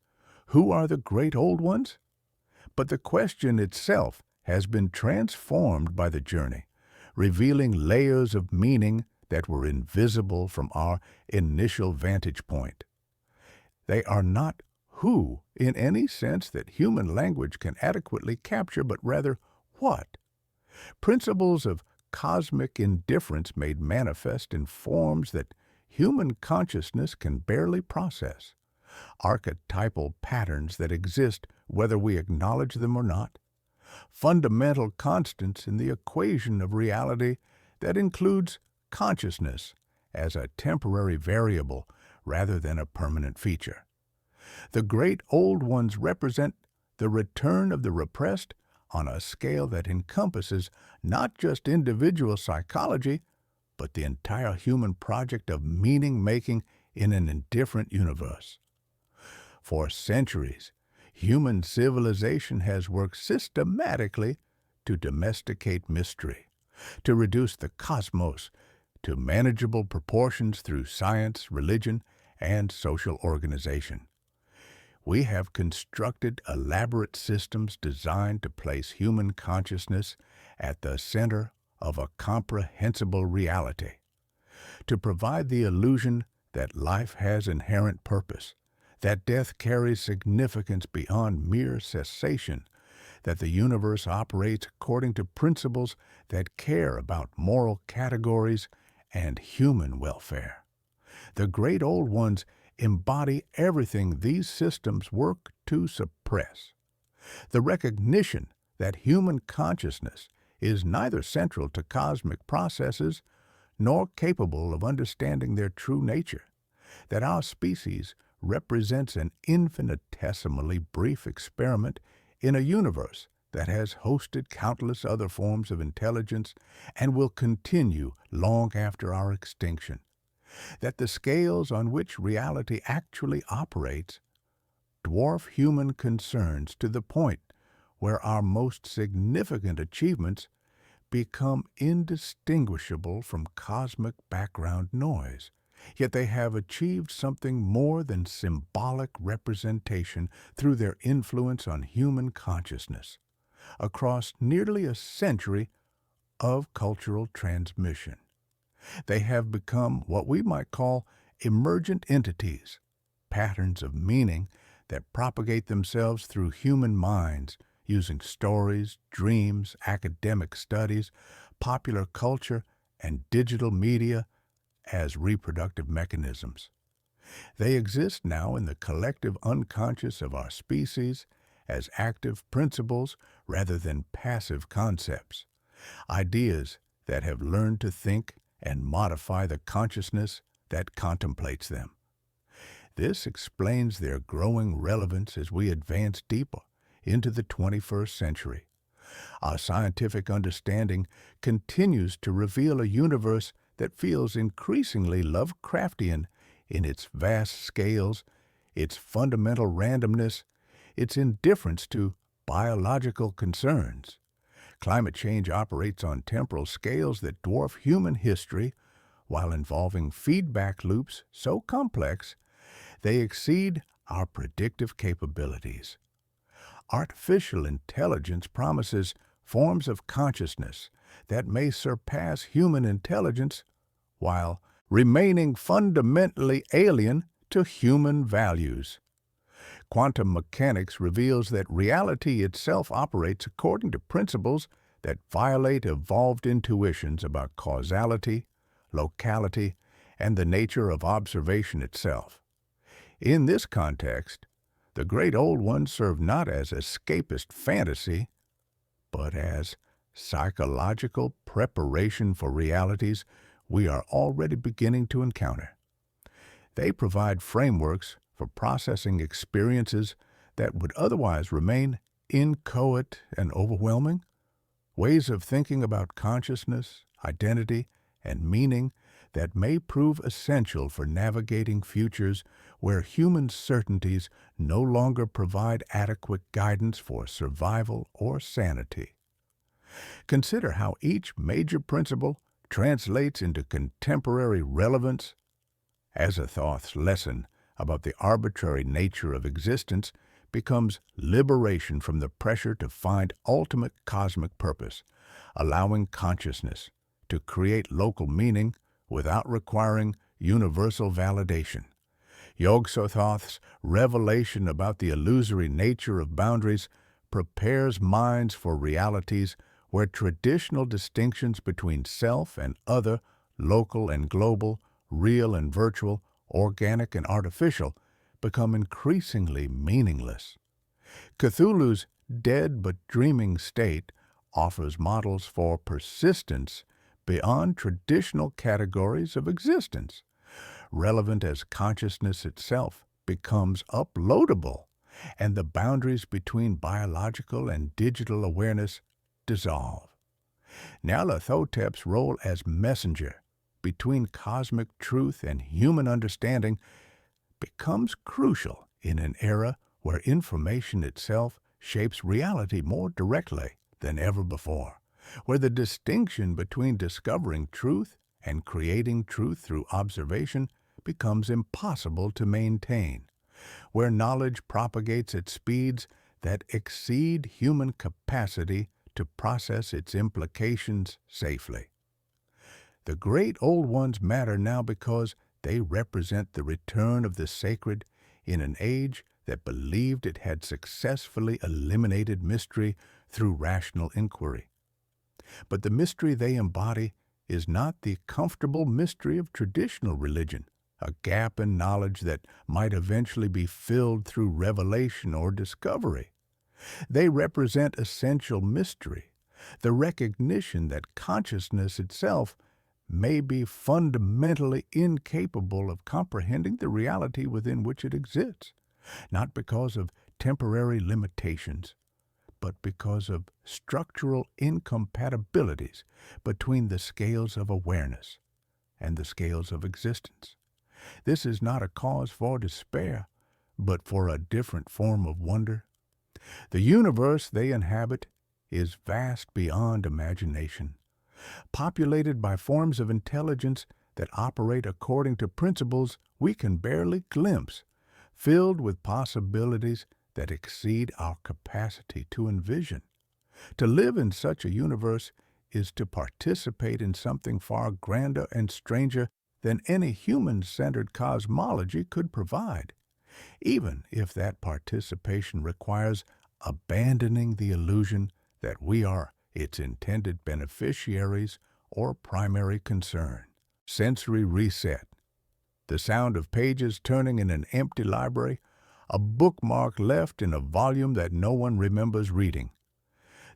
Who are the great old ones? But the question itself has been transformed by the journey, revealing layers of meaning that were invisible from our initial vantage point. They are not who in any sense that human language can adequately capture, but rather what. Principles of cosmic indifference made manifest in forms that human consciousness can barely process. Archetypal patterns that exist whether we acknowledge them or not. Fundamental constants in the equation of reality that includes consciousness as a temporary variable rather than a permanent feature. The great old ones represent the return of the repressed on a scale that encompasses not just individual psychology, but the entire human project of meaning-making in an indifferent universe. For centuries, human civilization has worked systematically to domesticate mystery, to reduce the cosmos to manageable proportions through science, religion, and social organization. We have constructed elaborate systems designed to place human consciousness at the center of a comprehensible reality, to provide the illusion that life has inherent purpose, that death carries significance beyond mere cessation, that the universe operates according to principles that care about moral categories and human welfare. The great old ones embody everything these systems work to suppress. The recognition that human consciousness is neither central to cosmic processes nor capable of understanding their true nature, that our species represents an infinitesimally brief experiment in a universe that has hosted countless other forms of intelligence and will continue long after our extinction, that the scales on which reality actually operates dwarf human concerns to the point where our most significant achievements become indistinguishable from cosmic background noise. Yet they have achieved something more than symbolic representation through their influence on human consciousness across nearly a century of cultural transmission. They have become what we might call emergent entities, patterns of meaning that propagate themselves through human minds using stories, dreams, academic studies, popular culture, and digital media as reproductive mechanisms. They exist now in the collective unconscious of our species as active principles rather than passive concepts, ideas that have learned to think and modify the consciousness that contemplates them. This explains their growing relevance as we advance deeper into the 21st century, Our scientific understanding continues to reveal a universe that feels increasingly Lovecraftian in its vast scales, its fundamental randomness, its indifference to biological concerns. Climate change operates on temporal scales that dwarf human history while involving feedback loops so complex they exceed our predictive capabilities. Artificial intelligence promises forms of consciousness that may surpass human intelligence while remaining fundamentally alien to human values. Quantum mechanics reveals that reality itself operates according to principles that violate evolved intuitions about causality, locality, and the nature of observation itself. In this context, the great old ones serve not as escapist fantasy, but as psychological preparation for realities we are already beginning to encounter. They provide frameworks for processing experiences that would otherwise remain inchoate and overwhelming, ways of thinking about consciousness, identity, and meaning that may prove essential for navigating futures where human certainties no longer provide adequate guidance for survival or sanity. Consider how each major principle translates into contemporary relevance. Azathoth's lesson about the arbitrary nature of existence becomes liberation from the pressure to find ultimate cosmic purpose, allowing consciousness to create local meaning without requiring universal validation. Yog-Sothoth's revelation about the illusory nature of boundaries prepares minds for realities where traditional distinctions between self and other, local and global, real and virtual, organic and artificial, become increasingly meaningless. Cthulhu's dead but dreaming state offers models for persistence beyond traditional categories of existence, relevant as consciousness itself becomes uploadable and the boundaries between biological and digital awareness dissolve. Nyarlathotep's role as messenger between cosmic truth and human understanding becomes crucial in an era where information itself shapes reality more directly than ever before, where the distinction between discovering truth and creating truth through observation becomes impossible to maintain, where knowledge propagates at speeds that exceed human capacity to process its implications safely. The great old ones matter now because they represent the return of the sacred in an age that believed it had successfully eliminated mystery through rational inquiry. But the mystery they embody is not the comfortable mystery of traditional religion, a gap in knowledge that might eventually be filled through revelation or discovery. They represent essential mystery, the recognition that consciousness itself may be fundamentally incapable of comprehending the reality within which it exists, not because of temporary limitations, but because of structural incompatibilities between the scales of awareness and the scales of existence. This is not a cause for despair, but for a different form of wonder. The universe they inhabit is vast beyond imagination, populated by forms of intelligence that operate according to principles we can barely glimpse, filled with possibilities that exceed our capacity to envision. To live in such a universe is to participate in something far grander and stranger than any human-centered cosmology could provide, even if that participation requires abandoning the illusion that we are its intended beneficiaries or primary concern. Sensory reset. The sound of pages turning in an empty library, a bookmark left in a volume that no one remembers reading.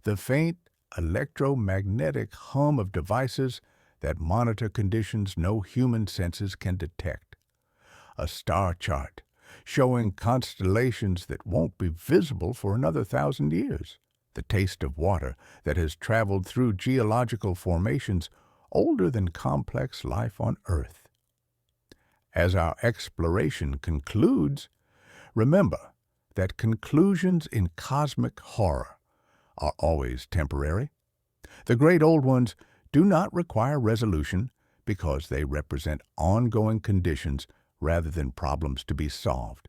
The faint electromagnetic hum of devices that monitor conditions no human senses can detect. A star chart showing constellations that won't be visible for another 1,000 years. the taste of water that has traveled through geological formations older than complex life on Earth. As our exploration concludes, remember that conclusions in cosmic horror are always temporary. The great old ones do not require resolution because they represent ongoing conditions rather than problems to be solved.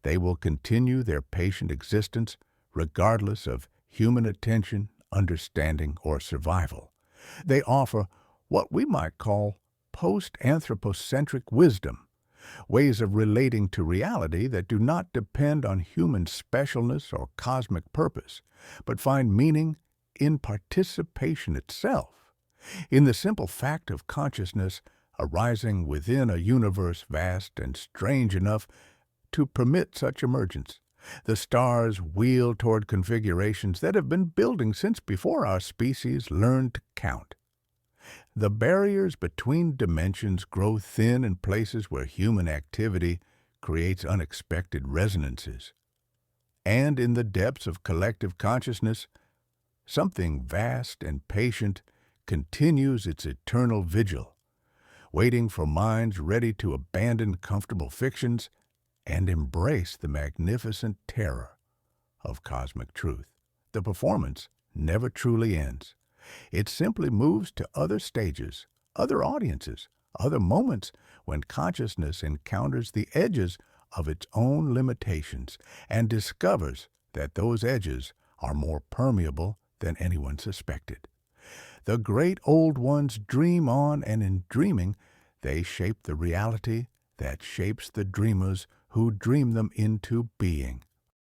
They will continue their patient existence regardless of human attention, understanding, or survival. They offer what we might call post-anthropocentric wisdom, ways of relating to reality that do not depend on human specialness or cosmic purpose, but find meaning in participation itself, in the simple fact of consciousness arising within a universe vast and strange enough to permit such emergence. The stars wheel toward configurations that have been building since before our species learned to count. The barriers between dimensions grow thin in places where human activity creates unexpected resonances. And in the depths of collective consciousness, something vast and patient continues its eternal vigil, waiting for minds ready to abandon comfortable fictions and embrace the magnificent terror of cosmic truth. The performance never truly ends. It simply moves to other stages, other audiences, other moments when consciousness encounters the edges of its own limitations and discovers that those edges are more permeable than anyone suspected. The great old ones dream on, and in dreaming, they shape the reality that shapes the dreamers who dream them into being.